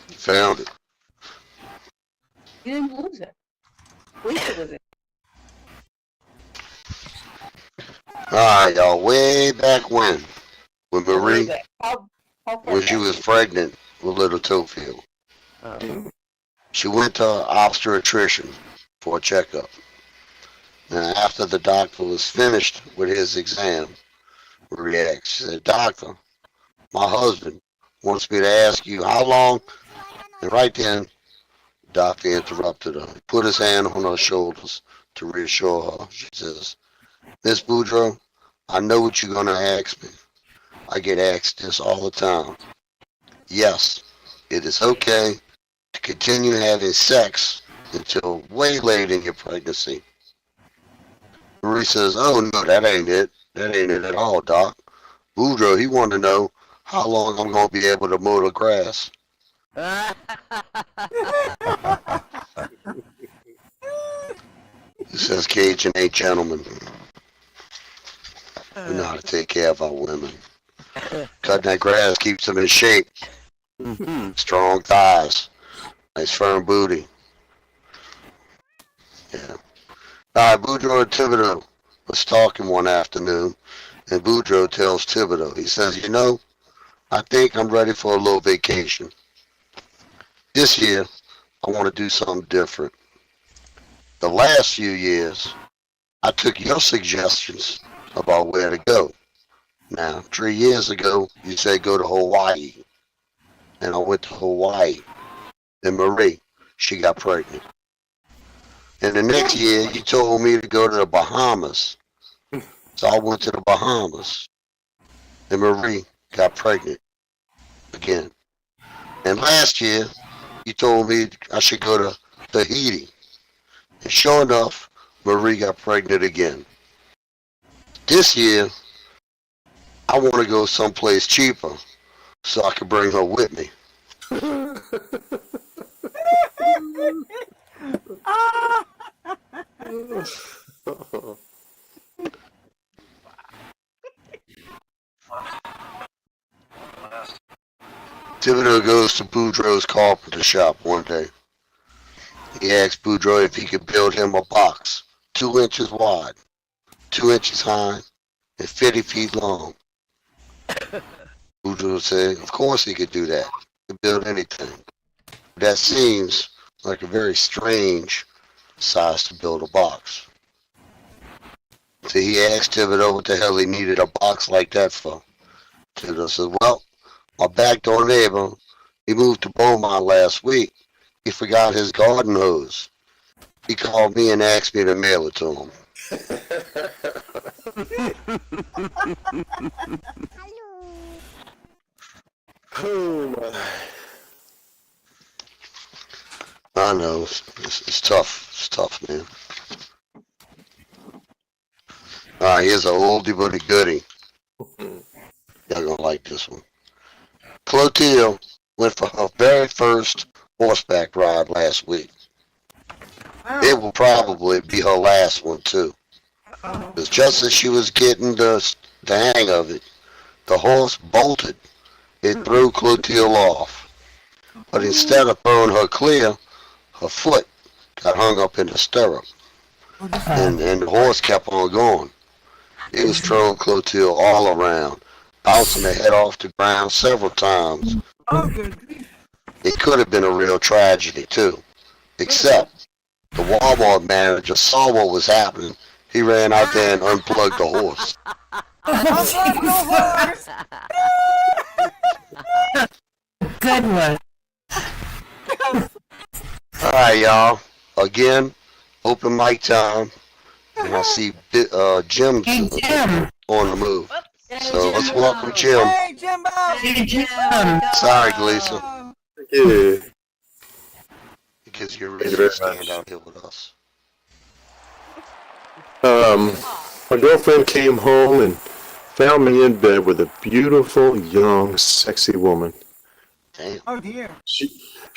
Found it. You didn't lose it. We lose it. All right, y'all. Way back when Marie, How far when she back? was pregnant with little Tofield, she went to an obstetrician for a checkup. And after the doctor was finished with his exam, Marie asked, she said, "Doctor, my husband wants me to ask you how long," and right then, the doctor interrupted her. He put his hand on her shoulders to reassure her. She says, "Miss Boudreaux, I know what you're going to ask me. I get asked this all the time. Yes, it is okay to continue having sex until way late in your pregnancy." Marie says, "Oh, no, that ain't it. That ain't it at all, Doc. Boudreaux, he wanted to know how long I'm going to be able to mow the grass." This says Cajun A gentlemen. We know how to take care of our women. Cutting that grass keeps them in shape. Strong thighs. Nice firm booty. Yeah. All right, Boudreaux and Thibodeau was talking one afternoon, and Boudreaux tells Thibodeau, he says, "You know, I think I'm ready for a little vacation. This year, I want to do something different. The last few years, I took your suggestions about where to go. Now, 3 years ago, you said go to Hawaii, and I went to Hawaii. Then Marie, she got pregnant. And the next year, you told me to go to the Bahamas. So I went to the Bahamas. And Marie got pregnant. And last year, you told me I should go to Tahiti. And sure enough, Marie got pregnant again. This year, I want to go someplace cheaper so I can bring her with me. Thibodeau goes to Boudreaux's carpenter shop one day. He asks Boudreaux if he could build him a box 2 inches wide, 2 inches high, and 50 feet long. Boudreaux said, of course he could do that. He could build anything. That seems like a very strange size to build a box. So he asked Thibodeau what the hell he needed a box like that for. Thibodeau said, well, my backdoor neighbor, he moved to Beaumont last week. He forgot his garden hose. He called me and asked me to mail it to him. Oh my. I know, it's tough. It's tough, man. Alright, here's a oldie but a goodie. Y'all gonna like this one. Clotilde went for her very first horseback ride last week. It will probably be her last one too. Because just as she was getting the hang of it, the horse bolted. It threw Clotilde off. But instead of throwing her clear, her foot got hung up in the stirrup. And the horse kept on going. It was throwing Clotilde all around, bouncing her head off the ground several times. Oh, good grief. It could have been a real tragedy too. Except the Walmart manager saw what was happening. He ran out there and unplugged the horse. Good one. Alright, y'all. Again, open mic time. And I see Jim's Hey, Jim. on the move. Whoops. So let's welcome Jim. Hey, Jimbo! Hey, Jim. Sorry, Gleason. Yeah. Because you're Thank ready you very to stand much. out here with us. My girlfriend came home and found me in bed with a beautiful, young, sexy woman. Damn. Oh, dear. She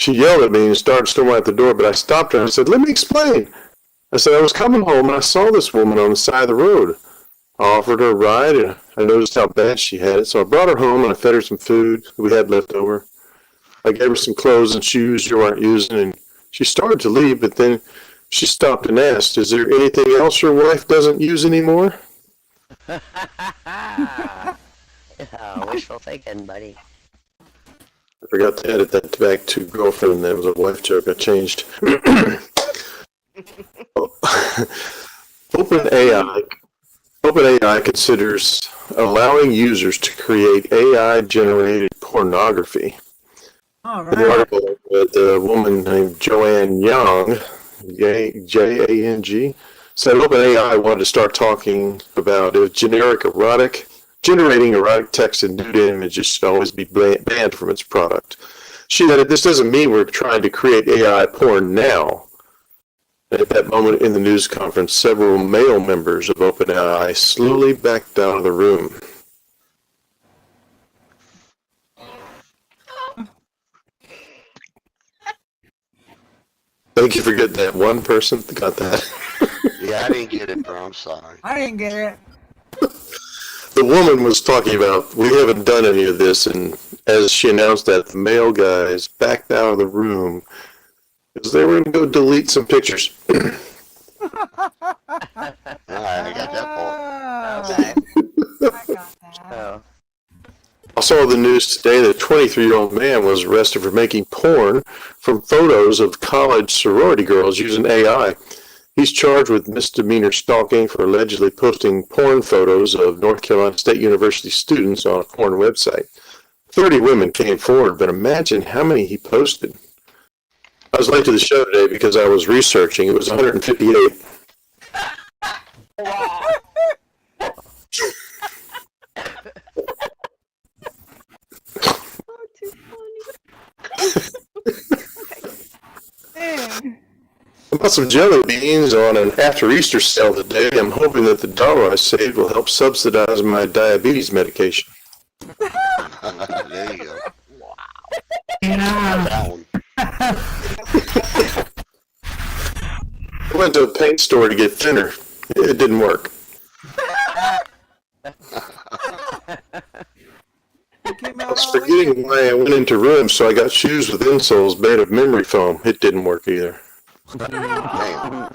yelled at me and started storming out the door, but I stopped her and I said, let me explain. I said, I was coming home and I saw this woman on the side of the road. I offered her a ride and I noticed how bad she had it, so I brought her home and I fed her some food we had left over. I gave her some clothes and shoes you weren't using, and she started to leave, but then she stopped and asked, is there anything else your wife doesn't use anymore? Wishful thinking, buddy. I forgot to edit that back to girlfriend. That was a wife joke. I changed. OpenAI considers allowing users to create AI-generated pornography. All In the right. article, the woman named Joanne Young, J-A-N-G, said OpenAI wanted to start talking about if generating erotic text and nude images should always be banned from its product. She added, this doesn't mean we're trying to create AI porn now. At that moment in the news conference, several male members of OpenAI slowly backed out of the room. Thank you for getting that. One person got that. Yeah, I didn't get it, bro. I'm sorry. I didn't get it. The woman was talking about, we haven't done any of this, and as she announced that, the male guys backed out of the room because they were going to go delete some pictures. Alright, I got that part. Okay. I got that. So, I saw the news today that a 23-year-old man was arrested for making porn from photos of college sorority girls using AI. He's charged with misdemeanor stalking for allegedly posting porn photos of North Carolina State University students on a porn website. 30 women came forward, but imagine how many he posted. I was late to the show today because I was researching. It was 158. Oh, too funny. Hey. I bought some jelly beans on an after Easter sale today. I'm hoping that the dollar I saved will help subsidize my diabetes medication. There you go. Yeah. That one. I went to a paint store to get thinner. It didn't work. You came I out was all forgetting why I went into rooms, so I got shoes with insoles made of memory foam. It didn't work either. Damn.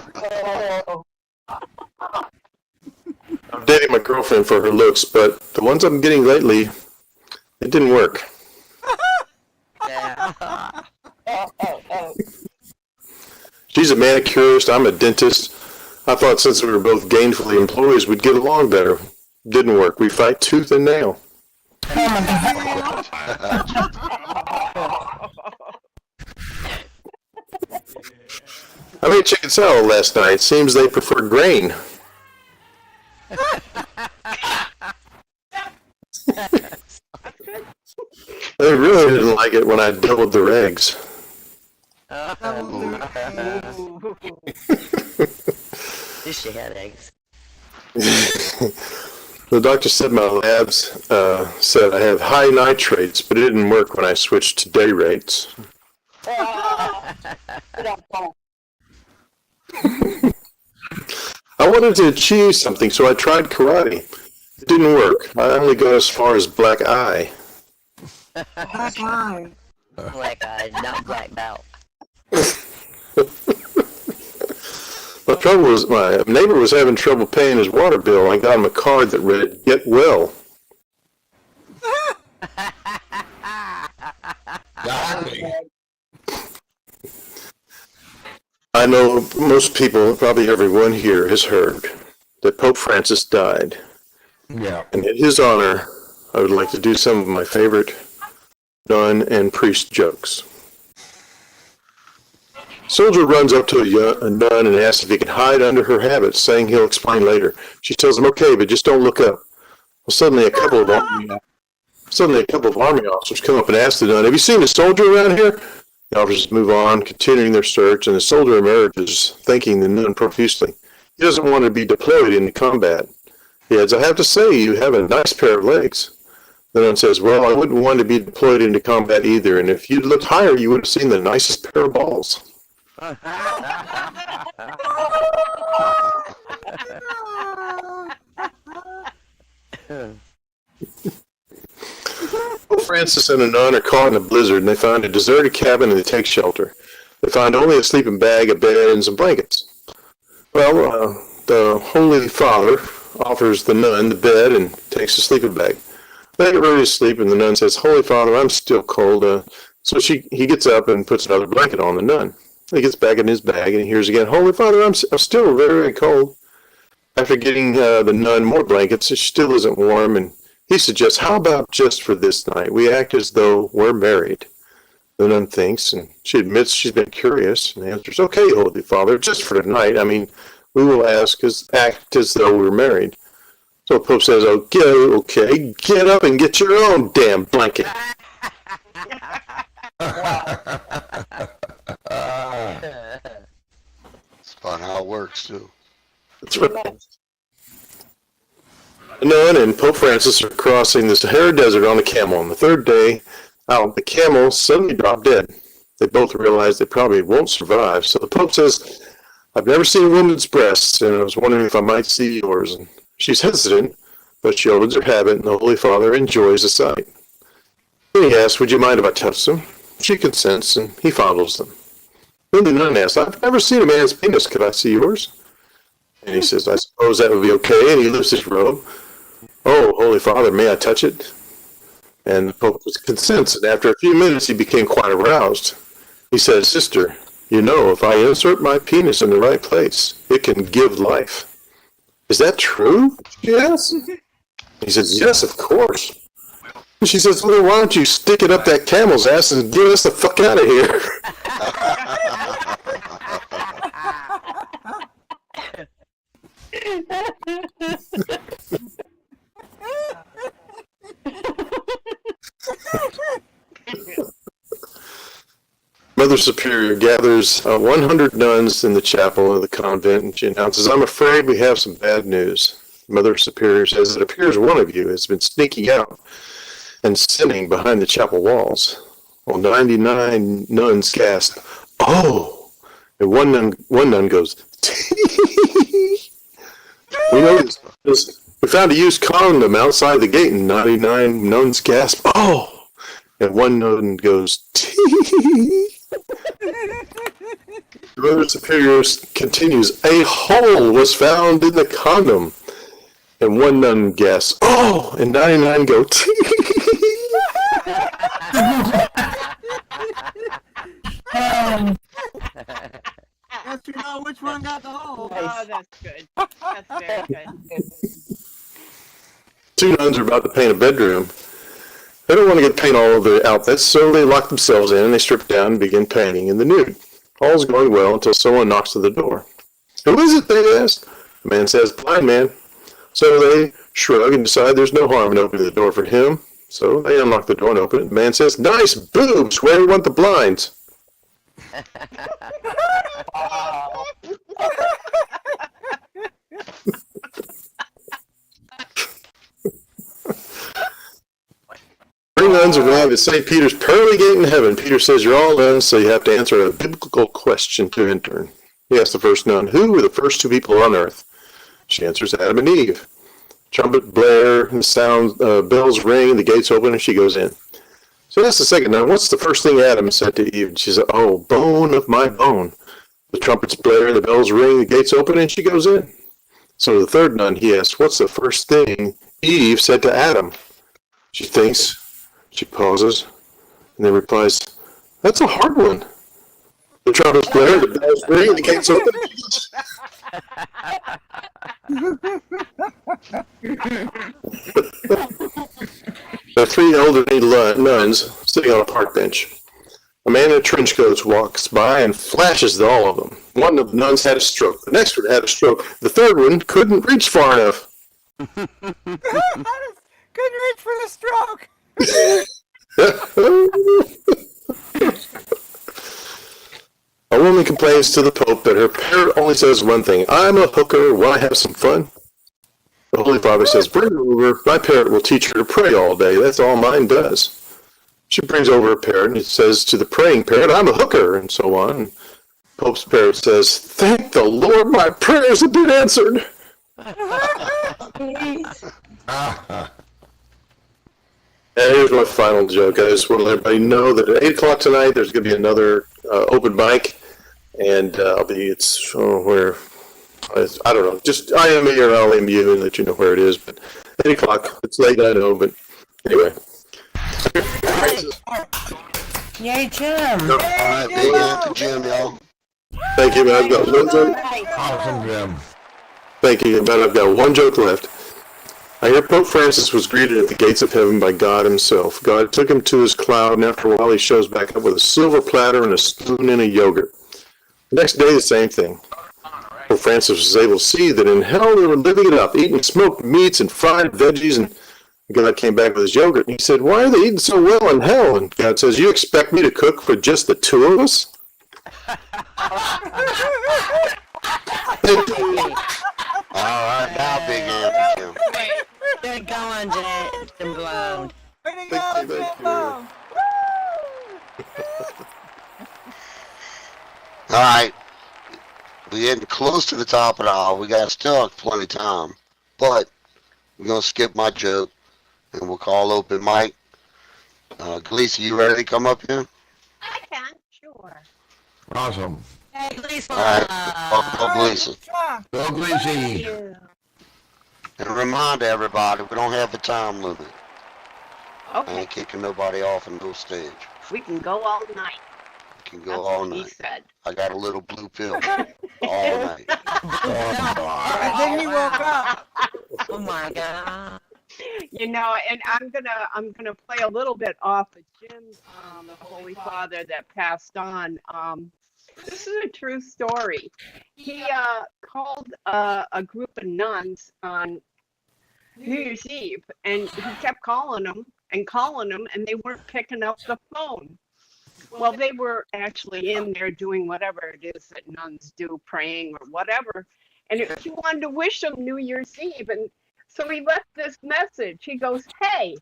I'm dating my girlfriend for her looks, but the ones I'm getting lately, it didn't work. She's a manicurist, I'm a dentist. I thought since we were both gainfully employees, we'd get along better. Didn't work. We fight tooth and nail. I made chicken salad last night. Seems they prefer grain. They really didn't like it when I doubled their eggs. At least she had eggs. The doctor said my labs said I have high nitrates, but it didn't work when I switched to day rates. I wanted to achieve something, so I tried karate. It didn't work. I only got as far as black eye. Black eye. Black eye, not black belt. My neighbor was having trouble paying his water bill. I got him a card that read, "Get well." I know most people, probably everyone here, has heard that Pope Francis died. Yeah. And in his honor, I would like to do some of my favorite nun and priest jokes. Soldier runs up to a nun and asks if he can hide under her habit, saying he'll explain later. She tells him, "Okay, but just don't look up." Well, suddenly a couple of army officers come up and ask the nun, "Have you seen a soldier around here?" The officers move on, continuing their search, and the soldier emerges, thanking the nun profusely. He doesn't want to be deployed into combat. He adds, "I have to say, you have a nice pair of legs." The nun says, "Well, I wouldn't want to be deployed into combat either, and if you'd looked higher, you would have seen the nicest pair of balls." Francis and a nun are caught in a blizzard, and they find a deserted cabin and they take shelter. They find only a sleeping bag, a bed, and some blankets. Well, the Holy Father offers the nun the bed and takes the sleeping bag. They get ready to sleep, and the nun says, "Holy Father, I'm still cold." So he gets up and puts another blanket on the nun. He gets back in his bag, and he hears again, "Holy Father, I'm still very, very cold." After getting the nun more blankets, she still isn't warm, and he suggests, "How about just for this night? We act as though we're married." The nun thinks, and she admits she's been curious, and answers, "Okay, Holy Father, just for tonight. I mean, we will act as though we're married." So the Pope says, "Okay, get up and get your own damn blanket." It's fun how it works, too. That's right. A nun and Pope Francis are crossing the Sahara Desert on a camel. On the third day out, the camel suddenly dropped dead. They both realize they probably won't survive. So the Pope says, "I've never seen a woman's breasts, and I was wondering if I might see yours." And she's hesitant, but she opens her habit, and the Holy Father enjoys the sight. Then he asks, "Would you mind if I touch them?" She consents, and he fondles them. Then the nun asks, "I've never seen a man's penis. Could I see yours?" And he says, "I suppose that would be okay." And he lifts his robe. "Oh, Holy Father, may I touch it?" And the Pope consents, and after a few minutes he became quite aroused. He said, "Sister, you know, if I insert my penis in the right place, it can give life." "Is that true?" she asks. He says, "Yes, of course." And she says, "Well, why don't you stick it up that camel's ass and get us the fuck out of here?" Mother Superior gathers 100 nuns in the chapel of the convent, and she announces, "I'm afraid we have some bad news." Mother Superior says, "It appears one of you has been sneaking out and sinning behind the chapel walls." Well, 99 nuns gasp, "Oh!" And one nun goes, "We know this. We found a used condom outside the gate," and 99 nuns gasp, "Oh!" And one nun goes, "Tee." The Mother Superior continues, "A hole was found in the condom." And one nun gasps, "Oh!" And 99 go, "Tee." Yes, you know which one got the hole. Oh, that's good. That's very good. Two nuns are about to paint a bedroom. They don't want to get paint all over the outfits, so they lock themselves in and they strip down and begin painting in the nude. All's going well until someone knocks at the door. "Who is it?" they ask. The man says, "Blind man." So they shrug and decide there's no harm in opening the door for him. So they unlock the door and open it. The man says, "Nice boobs. Where do you want the blinds?" Three nuns arrive at St. Peter's pearly gate in heaven. Peter says, "You're all nuns, so you have to answer a biblical question to enter." He asks the first nun, "Who were the first two people on earth?" She answers, "Adam and Eve." Trumpet blare, and sound, bells ring, and the gates open, and she goes in. So that's the second nun. "What's the first thing Adam said to Eve?" She said, "Oh, bone of my bone." The trumpets blare, the bells ring, the gates open, and she goes in. So the third nun, he asks, "What's the first thing Eve said to Adam?" She thinks, she pauses, and then replies, "That's a hard one." The trumpets blare, the bells ring, the gates open. There are three elderly nuns sitting on a park bench. A man in a trench coat walks by and flashes at all of them. One of the nuns had a stroke. The next one had a stroke. The third one couldn't reach far enough. Couldn't reach for the stroke. A woman complains to the Pope that her parrot only says one thing: "I'm a hooker, want to have some fun?" The Holy Father says, "Bring her over. My parrot will teach her to pray all day. That's all mine does." She brings over a parrot and it says to the praying parrot, "I'm a hooker," and so on. Pope's parrot says, "Thank the Lord, my prayers have been answered." And here's my final joke. I just want to let everybody know that at 8 o'clock tonight, there's going to be another open mic, and I don't know. Just IM or I'll IM you and let you know where it is. But 8 o'clock. It's late, I know, but anyway. Yay, Jim. All right, big hand to Jim, y'all. Thank you, man. I've got one joke. Awesome, Jim. Thank you, man. I've got one joke left. I hear Pope Francis was greeted at the gates of heaven by God himself. God took him to his cloud, and after a while he shows back up with a silver platter and a spoon and a yogurt. The next day, the same thing. Pope Francis was able to see that in hell they were living it up, eating smoked meats and fried veggies, and God came back with his yogurt, and he said, "Why are they eating so well in hell?" And God says, "You expect me to cook for just the two of us?" All right, now big hand to Jim. Good going, Jim Blown. Way to go, Jimbo. All right, we're getting close to the top of the hour. We got still plenty of time, but we're gonna skip my joke, and we'll call open mic. Gleason, you ready to come up here? I can, sure. Awesome. Hey, Lisa. All right, go Gleason. Go, Gleasy. And remind everybody, we don't have a time limit. I Okay, ain't kicking nobody off in no stage. we can go all night. We can go That's all what he night. said. I got a little blue pill all night. And then he woke up. Oh my God. You know, and I'm gonna play a little bit off of Jim's the Holy Father that passed on. This is a true story. He called a group of nuns on New Year's Eve, and he kept calling them, and they weren't picking up the phone. Well, they were actually in there doing whatever it is that nuns do, praying or whatever. And he wanted to wish them New Year's Eve. And so he left this message. He goes, "Hey,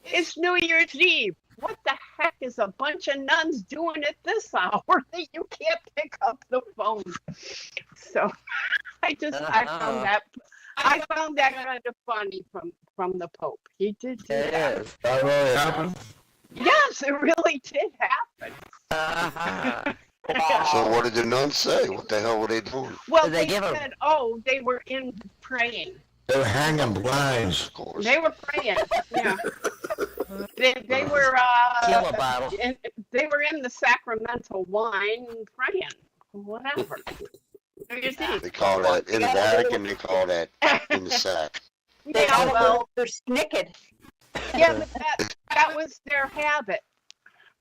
it's New Year's Eve. What the heck is a bunch of nuns doing at this hour that you can't pick up the phone?" So I found that kind of funny from the Pope. He did do that. Yes. That really happened? Yes, it really did happen. So what did the nuns say? What the hell were they doing? Well, Did they they give 'em- said, oh, they were in praying. They were hanging blinds. Of course. They were praying. Yeah. They were Kill a bottle. they were in the sacramental wine praying. Whatever. New Year's Eve. They call that in the Vatican. They call that in the sack. They Yeah, got well, they're snicket. yeah, but that was their habit.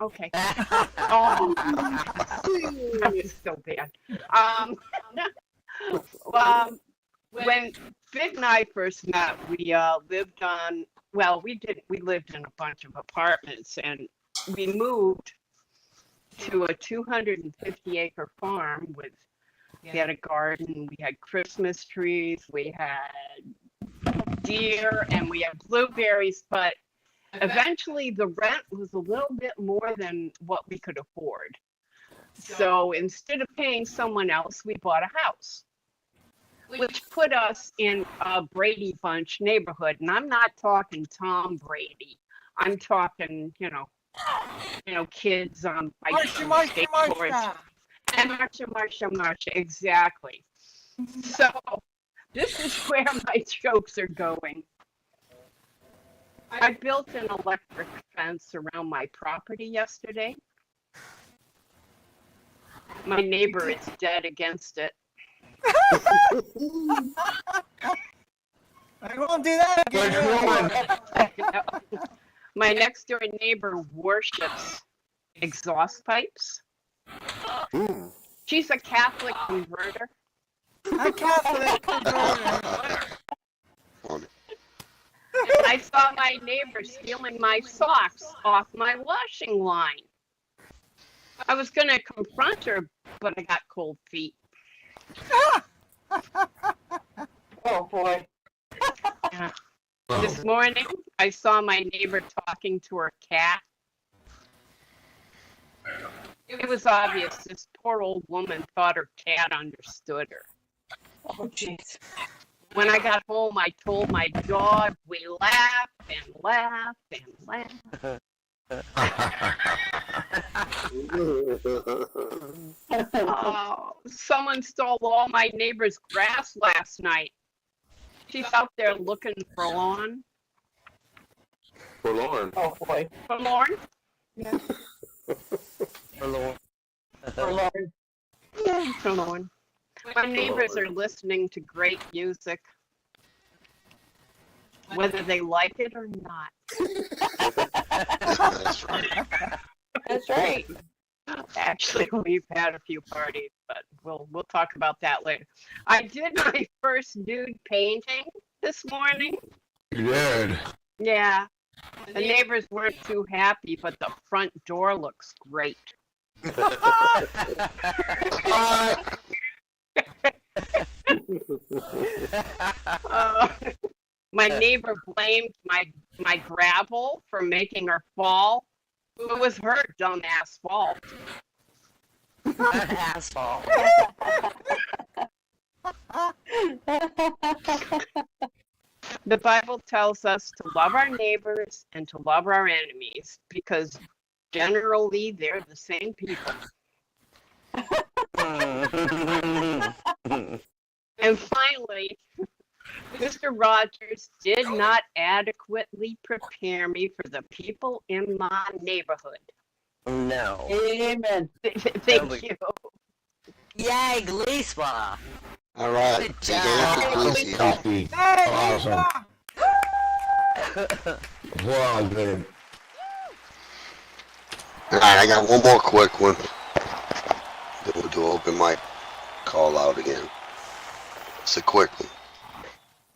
Okay. Oh, that was so bad. When Vic and I first met, we lived on. Well, we lived in a bunch of apartments, and we moved to a 250-acre farm with. We had a garden. We had Christmas trees. We had deer, and we had blueberries, but. Eventually, the rent was a little bit more than what we could afford. So instead of paying someone else, we bought a house, which put us in a Brady Bunch neighborhood. And I'm not talking Tom Brady. I'm talking, kids on skateboards. And Marsha, exactly. So this is where my jokes are going. I built an electric fence around my property yesterday. My neighbor is dead against it. I won't do that again. My next door neighbor worships exhaust pipes. She's a Catholic converter. I'm Catholic converter. And I saw my neighbor stealing my socks off my washing line. I was going to confront her, but I got cold feet. Oh boy. Yeah. This morning, I saw my neighbor talking to her cat. It was obvious this poor old woman thought her cat understood her. Oh jeez. When I got home, I told my dog, we laughed and laughed and laughed. Oh, someone stole all my neighbor's grass last night. She's out there looking forlorn. Forlorn. Oh boy. Forlorn? Yeah. Forlorn. Forlorn. Yeah, forlorn. My neighbors are listening to great music, whether they like it or not. That's right. That's right. Actually, we've had a few parties, but we'll talk about that later. I did my first nude painting this morning. You did. Yeah. The neighbors weren't too happy, but the front door looks great. My neighbor blamed my gravel for making her fall. It was her dumbass fault. Asphalt. The Bible tells us to love our neighbors and to love our enemies because generally they're the same people. And finally, Mr. Rogers did not adequately prepare me for the people in my neighborhood. No. Amen. Thank you. Yay, Gleespa. All right. Good See you job. later, Gleesy. Happy. Hey, Awesome. Lisa! Well, good. All right, I got one more quick one. Then we'll do open mic call out again. It's a quick one.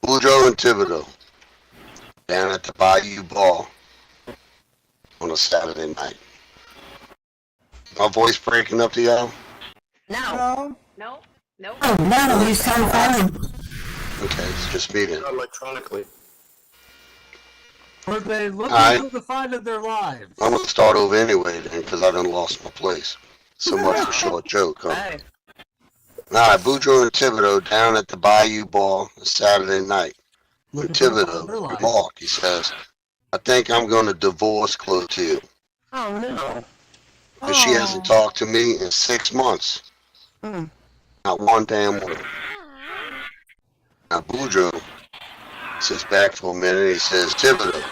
Boudreaux and Thibodeau down at the Bayou Ball on a Saturday night. My voice breaking up to y'all? No. No. Nope. Oh, no, you sound fine. Okay, it's just me then. Electronically. Were they looking Alright. for the find of their lives? I'm gonna start over anyway then, because I done lost my place. So much for short joke, huh? Hey. Alright, Boudreaux and Thibodeau down at the Bayou Bar Saturday night. Looking And for the find of their Thibodeau lives. remarked, he says, I think I'm gonna divorce Clotilde, Oh no. because she hasn't talked to me in 6 months. Hmm. Not one damn word. Now Boudreaux sits back for a minute and he says, Thibodeau,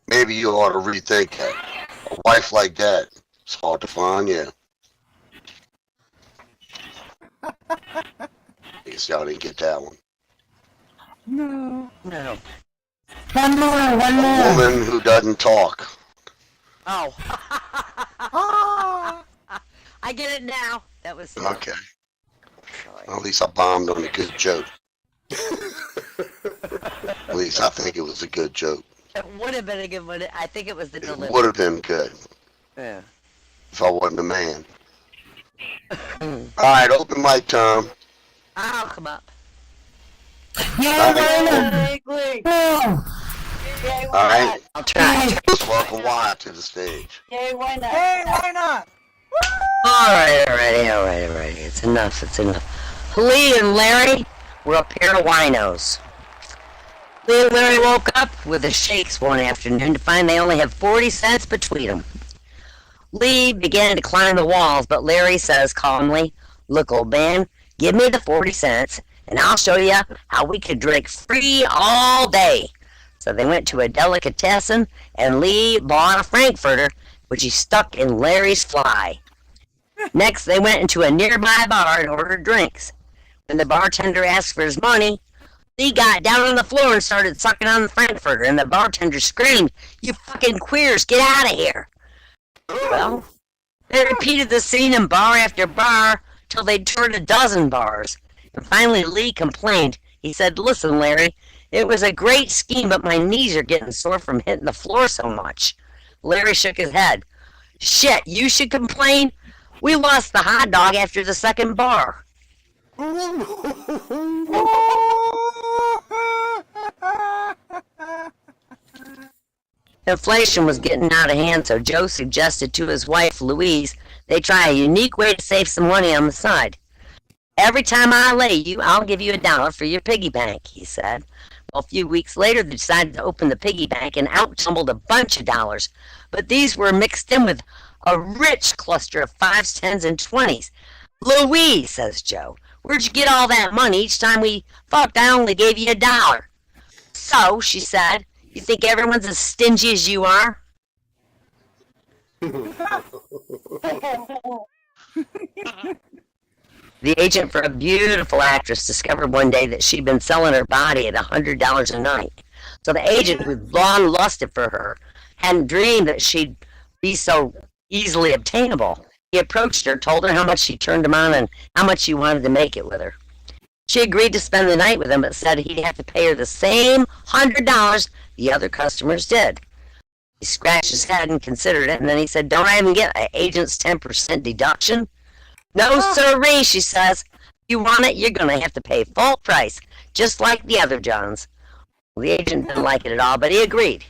maybe you ought to rethink that. A wife like that, it's hard to find, yeah. I guess y'all didn't get that one. No. No. One more. A woman who doesn't talk. Oh. Ah. I get it now. That was Okay. sorry. At least I bombed on a good joke. At least I think it was a good joke. It would have been a good one. I think it was the It delivery. would have been good Yeah. if I wasn't a man. Alright, open mic time. I'll come up. Yeah, Alright, oh, alright. I'll try. Let's welcome Wyatt to the stage. Yay, why not? Hey, why not? Alrighty. It's enough. Lee and Larry were a pair of winos. Lee and Larry woke up with the shakes one afternoon to find they only had 40 cents between them. Lee began to climb the walls, but Larry says calmly, "Look, old man, give me the 40 cents, and I'll show you how we could drink free all day." So they went to a delicatessen, and Lee bought a Frankfurter, which he stuck in Larry's fly. Next, they went into a nearby bar and ordered drinks. When the bartender asked for his money, Lee got down on the floor and started sucking on the Frankfurter, and the bartender screamed, "You fucking queers, get out of here!" Well, they repeated the scene in bar after bar till they'd toured a dozen bars. And finally Lee complained. He said, "Listen, Larry, it was a great scheme, but my knees are getting sore from hitting the floor so much." Larry shook his head. "Shit, you should complain. We lost the hot dog after the second bar." Inflation was getting out of hand, so Joe suggested to his wife, Louise, they try a unique way to save some money on the side. "Every time I lay you, I'll give you $1 for your piggy bank," he said. Well, a few weeks later, they decided to open the piggy bank, and out tumbled a bunch of dollars. But these were mixed in with a rich cluster of 5s, 10s, and 20s. "Louise," says Joe, "where'd you get all that money? Each time we fucked, I only gave you $1. "So," she said, "you think everyone's as stingy as you are?" The agent for a beautiful actress discovered one day that she'd been selling her body at $100 a night. So the agent, who'd long lusted for her, hadn't dreamed that she'd be so easily obtainable. He approached her, told her how much she turned him on and how much she wanted to make it with her. She agreed to spend the night with him, but said he'd have to pay her the same $100 the other customers did. He scratched his head and considered it, and then he said, "Don't I even get an agent's 10% deduction?" "No, sirree," she says. "If you want it, you're going to have to pay full price, just like the other Johns." Well, the agent didn't like it at all, but he agreed.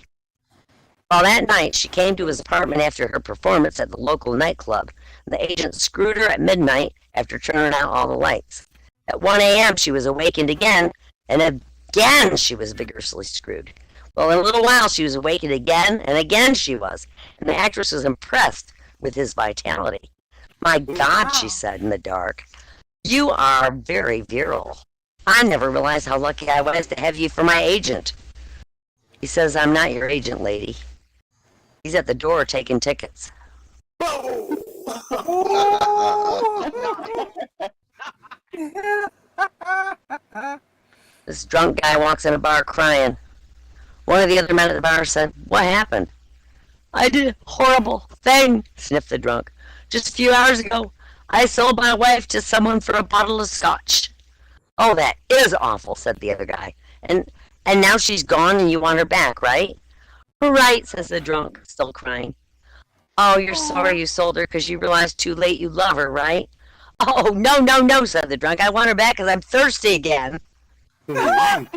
Well, that night, she came to his apartment after her performance at the local nightclub. The agent screwed her at midnight after turning out all the lights. At 1 a.m., she was awakened again, and again she was vigorously screwed. Well, in a little while, she was awakened again, and again she was, and the actress was impressed with his vitality. "My God," she said in the dark, "you are very virile. I never realized how lucky I was to have you for my agent." He says, "I'm not your agent, lady. He's at the door taking tickets." This drunk guy walks in a bar crying. One of the other men at the bar said, "What happened?" "I did a horrible thing," sniffed the drunk. "Just a few hours ago, I sold my wife to someone for a bottle of scotch." "Oh, that is awful," said the other guy. And now she's gone and you want her back, right?" "Right," says the drunk, still crying. Oh, you're sorry you sold her because you realized too late you love her, right? Oh, no, no, no, said the drunk. I want her back because I'm thirsty again. The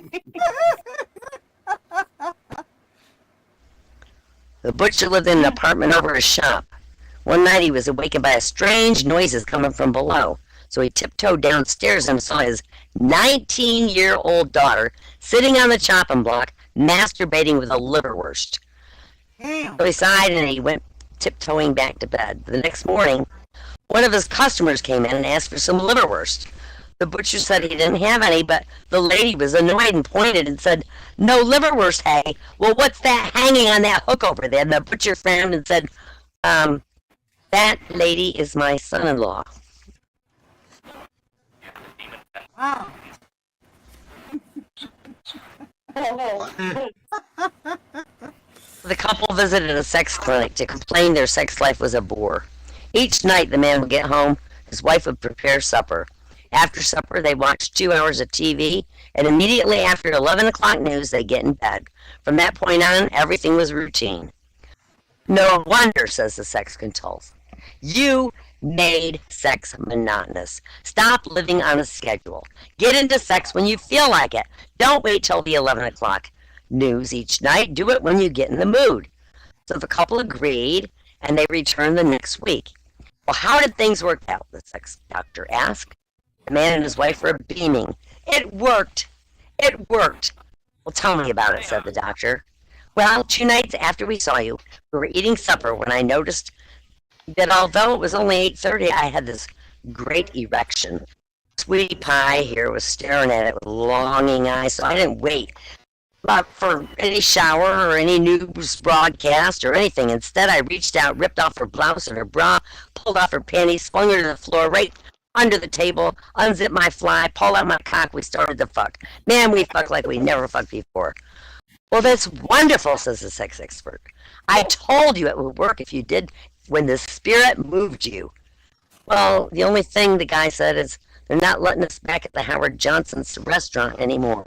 butcher lived in an apartment over his shop. One night he was awakened by strange noises coming from below. So he tiptoed downstairs and saw his 19-year-old daughter sitting on the chopping block, masturbating with a liverwurst. Damn. So he sighed and he went tiptoeing back to bed. The next morning, one of his customers came in and asked for some liverwurst. The butcher said he didn't have any, but the lady was annoyed and pointed and said, "No liverwurst, hey? Well, what's that hanging on that hook over there?" And the butcher frowned and said, "That lady is my son-in-law." Wow. The couple visited a sex clinic to complain their sex life was a bore. Each night the man would get home, his wife would prepare supper. After supper, they watched 2 hours of TV, and immediately after 11 o'clock news, they'd get in bed. From that point on, everything was routine. No wonder, says the sex consultant. You made sex monotonous. Stop living on a schedule. Get into sex when you feel like it. Don't wait till the 11 o'clock news each night. Do it when you get in the mood. So the couple agreed, and they returned the next week. Well, how did things work out? The sex doctor asked. The man and his wife were beaming. It worked. It worked. Well, tell me about it, said the doctor. Well, 2 nights after we saw you, we were eating supper when I noticed that although it was only 8:30, I had this great erection. Sweetie Pie here was staring at it with longing eyes, so I didn't wait for any shower or any news broadcast or anything. Instead, I reached out, ripped off her blouse and her bra, pulled off her panties, swung her to the floor right under the table, unzipped my fly, pulled out my cock, we started to fuck. Man, we fucked like we never fucked before. Well, that's wonderful, says the sex expert. I told you it would work if you did when the spirit moved you. Well, the only thing the guy said is they're not letting us back at the Howard Johnson's restaurant anymore.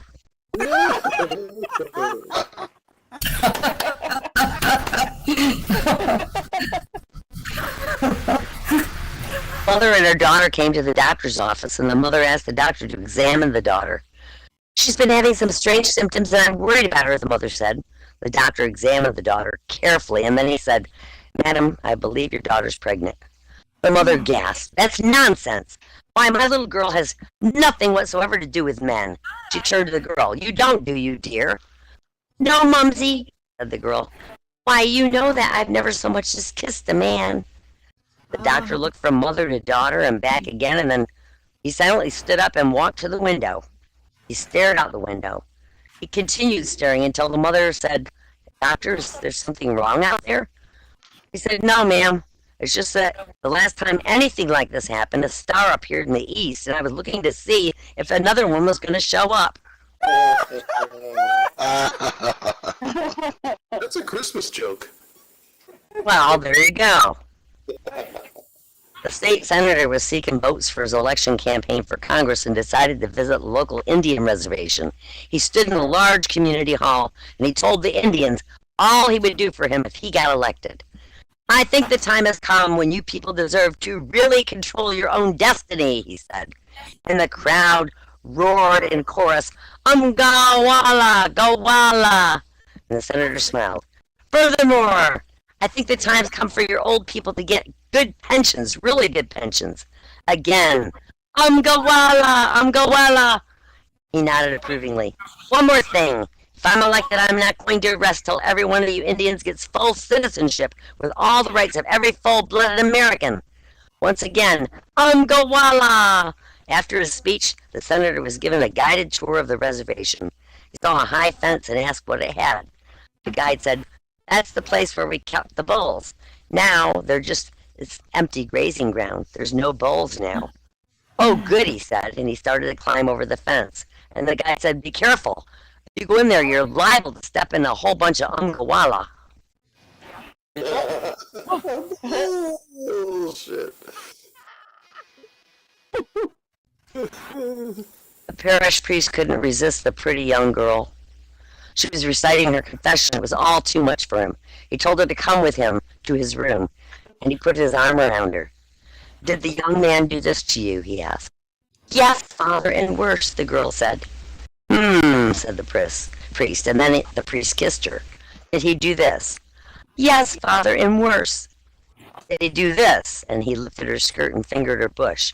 Mother and her daughter came to the doctor's office, and the mother asked the doctor to examine the daughter. She's been having some strange symptoms, and I'm worried about her, the mother said. The doctor examined the daughter carefully, and then he said, "Madam, I believe your daughter's pregnant." The mother gasped. "That's nonsense. Why, my little girl has nothing whatsoever to do with men." She turned to the girl. "You don't, do you, dear?" "No, Mumsy," said the girl. "Why, you know that I've never so much as kissed a man." The doctor looked from mother to daughter and back again, and then he silently stood up and walked to the window. He stared out the window. He continued staring until the mother said, "Doctor, is there something wrong out there?" He said, "No, ma'am. It's just that the last time anything like this happened, a star appeared in the east, and I was looking to see if another one was going to show up." That's a Christmas joke. Well, there you go. The state senator was seeking votes for his election campaign for Congress and decided to visit the local Indian reservation. He stood in a large community hall, and he told the Indians all he would do for him if he got elected. "I think the time has come when you people deserve to really control your own destiny," he said. And the crowd roared in chorus, "Gawala, Gawala." And the senator smiled. "Furthermore, I think the time's come for your old people to get good pensions, really good pensions." Again, Gawala, Gawala. He nodded approvingly. "One more thing. If I'm elected, I'm not going to rest till every one of you Indians gets full citizenship with all the rights of every full-blooded American." Once again, Gawala. After his speech, the senator was given a guided tour of the reservation. He saw a high fence and asked what it had. The guide said, "That's the place where we kept the bulls. Now it's empty grazing ground. There's no bulls now." "Oh, good," he said, and he started to climb over the fence. And the guy said, "Be careful. If you go in there, you're liable to step in a whole bunch of Gawala." Oh, shit. The parish priest couldn't resist the pretty young girl. She was reciting her confession. It was all too much for him. He told her to come with him to his room, and he put his arm around her. "Did the young man do this to you?" he asked. "Yes, Father, and worse," the girl said. Said the priest, and then the priest kissed her. "Did he do this?" "Yes, Father, and worse." "Did he do this?" And he lifted her skirt and fingered her bush.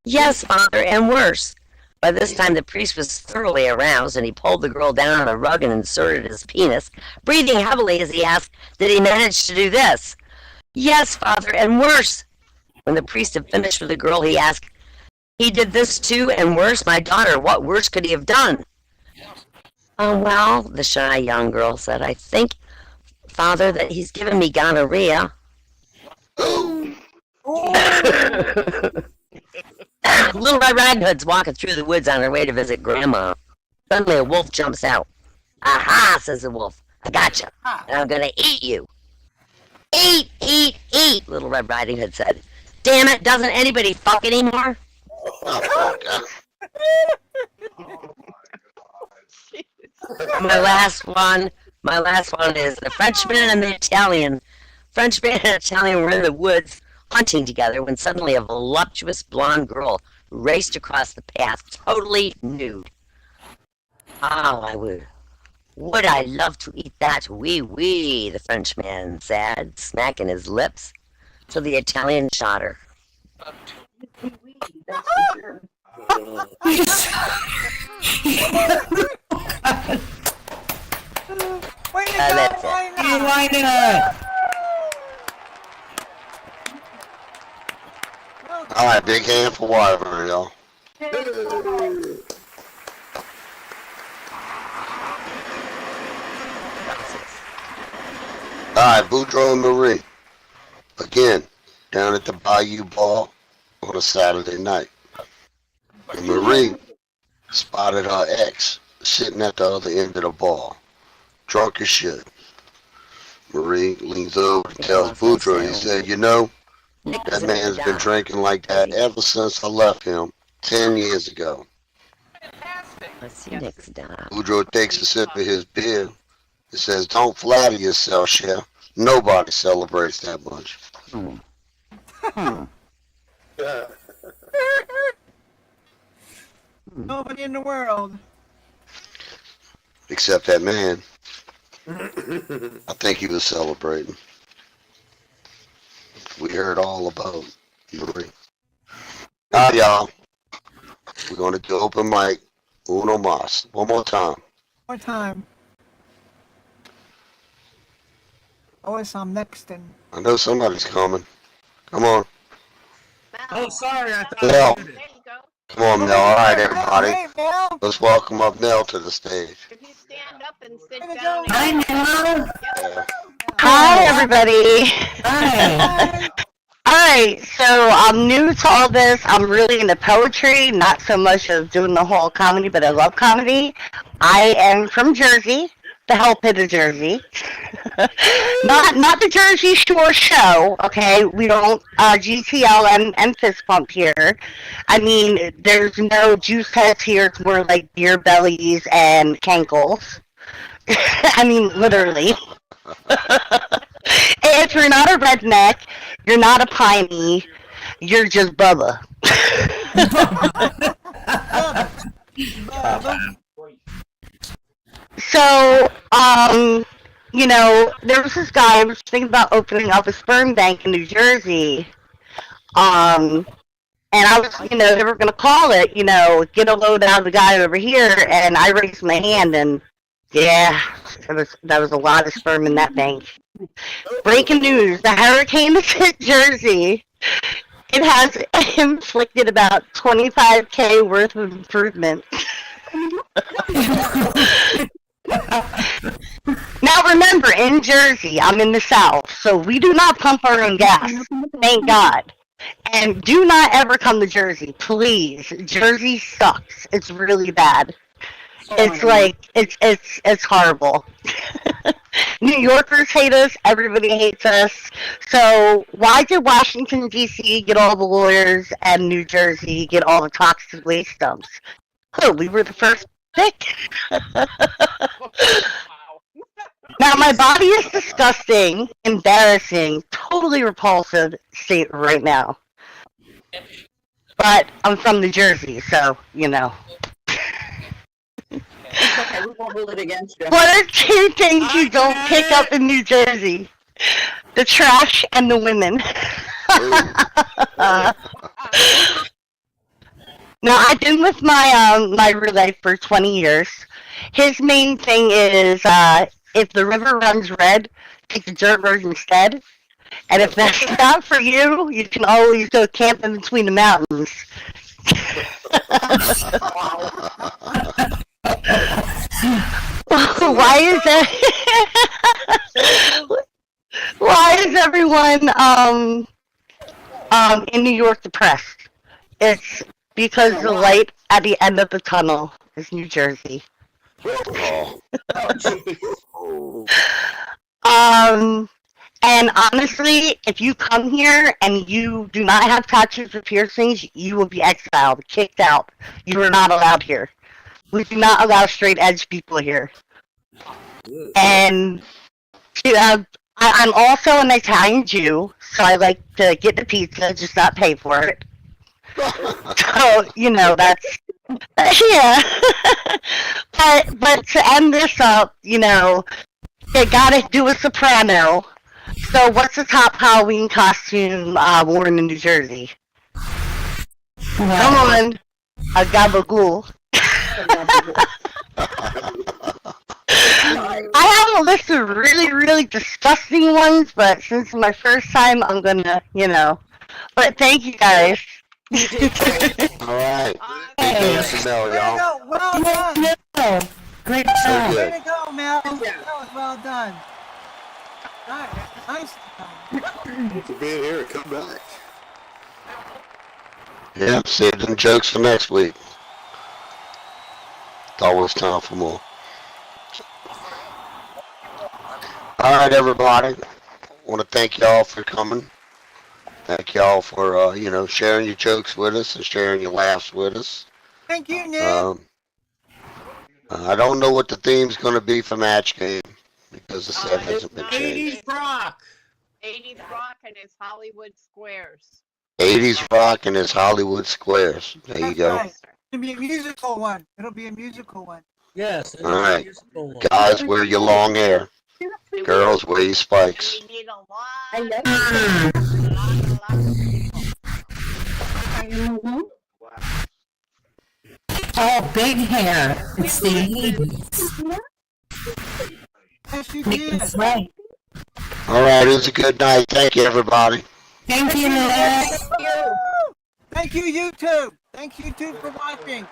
"Yes, Father, and worse." By this time, the priest was thoroughly aroused, and he pulled the girl down on a rug and inserted his penis, breathing heavily as he asked, "Did he manage to do this?" "Yes, Father, and worse." When the priest had finished with the girl, he asked, "He did this too, and worse? My daughter, what worse could he have done?" Well, the shy young girl said, "I think, Father, that he's given me gonorrhea." Little Red Riding Hood's walking through the woods on her way to visit Grandma. Suddenly a wolf jumps out. "Aha," says the wolf. "I gotcha, and I'm gonna eat you." "Eat, eat, eat," Little Red Riding Hood said. "Damn it, doesn't anybody fuck anymore?" My last one is the Frenchman and the Italian. Frenchman and Italian were in the woods hunting together when suddenly a voluptuous blonde girl raced across the path, totally nude. "Oh, would I love to eat that, oui, the Frenchman said, smacking his lips. So the Italian shot her. That's for sure. Way to go, That's it. why not? All right, big hand for Wyvern, y'all. All right, Boudreaux and Marie. Again, down at the Bayou Ball on a Saturday night. And Marie spotted her ex sitting at the other end of the ball, drunk as shit. Marie leans over and tells Boudreaux, he said, "You know, that man's been drinking like that ever since I left him 10 years ago." Let's see next time. Boudreaux takes a sip of his beer and says, "Don't flatter yourself, Chef. Nobody celebrates that much." Nobody in the world. Except that man. I think he was celebrating. We heard all about Marie. All right, y'all. We're going to do open mic. Uno mas. One more time. More time. Always I'm next and I know somebody's coming. Come on. Oh, sorry, I thought Mel. I muted. There you go. Come on, Mel. All right, everybody. Hey, Mel. Let's welcome up Mel to the stage. If you stand up and sit There we down. go. Hi, Nella. Yeah. Hi, everybody. Hi. All right, so I'm new to all this. I'm really into poetry, not so much as doing the whole comedy, but I love comedy. I am from Jersey, the hell pit of Jersey. not the Jersey Shore show, okay? We don't GTL and fist pump here. I mean, there's no juice heads here. It's more like beer bellies and cankles. I mean, literally. If you're not a redneck, you're not a piney, you're just Bubba. So, you know, there was this guy, I was thinking about opening up a sperm bank in New Jersey. And I was, you know, they were going to call it, you know, get a load out of the guy over here, and I raised my hand, and yeah, that was a lot of sperm in that bank. Breaking news, the hurricane has hit Jersey. It has inflicted about $25K worth of improvement. Now remember, in Jersey, I'm in the South, so we do not pump our own gas. Thank God. And do not ever come to Jersey, please. Jersey sucks. It's really bad. It's like, it's horrible. New Yorkers hate us, everybody hates us. So why did Washington, D.C. get all the lawyers and New Jersey get all the toxic waste dumps? Oh, we were the first pick. Now, my body is disgusting, embarrassing, totally repulsive state right now. But I'm from New Jersey, so, you know. It's okay, we won't hold it against you. What are two things you don't pick up in New Jersey? The trash and the women. Now, I've been with my roommate for 20 years. His main thing is, if the river runs red, take the dirt road instead. And if that's not for you, you can always go camping between the mountains. Why is that? Why is everyone in New York depressed? It's because the light at the end of the tunnel is New Jersey. And honestly, if you come here and you do not have tattoos or piercings, you will be exiled, kicked out. You are not allowed here. We do not allow straight edge people here. And I'm also an Italian Jew, so I like to get the pizza, just not pay for it. So, you know, that's, yeah. But to end this up, you know, you gotta do a soprano. So what's the top Halloween costume worn in New Jersey? Come on, a gabagool. I have a list of really, really disgusting ones, but since it's my first time, I'm gonna, you know. But thank you guys. All right. Thank you, Mel, y'all. Well done. Great So job. good. Way to go, Mel. That was well done. Nice. Thanks for being here and come back. Yeah, save them jokes for next week. It's always time for more. All right, everybody. I want to thank y'all for coming. Thank y'all for, you know, sharing your jokes with us and sharing your laughs with us. Thank you, Nick. I don't know what the theme's going to be for Match Game because the set hasn't been changed. 80s rock. 80s rock and his Hollywood Squares. 80s rock and his Hollywood Squares. There you That's go. right. It'll be a musical one. Yes. All right. Guys, wear your long hair. Girls, wear your spikes. We need a lot. I love lot. Oh, big hair. It's the 80s. Yes, you That's did. right. All right, it was a good night. Thank you, everybody. Thank you, Nick. Thank you, YouTube. Thank you, YouTube, for watching.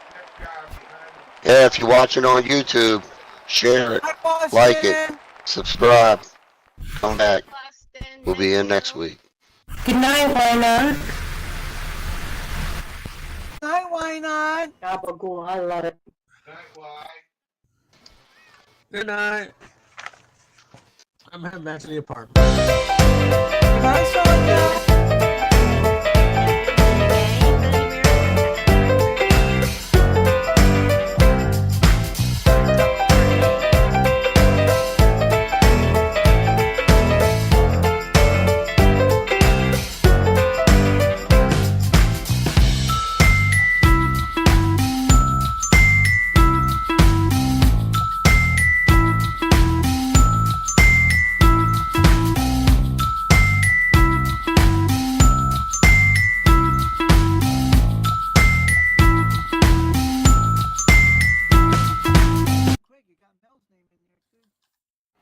Yeah, if you're watching on YouTube, share it, Hi, Boston. like it, subscribe, come back. We'll be in next week. Good night, Lana. Night, why not? Gabagool, I love it. Good night. I'm heading back to the apartment. Hi, Sonia.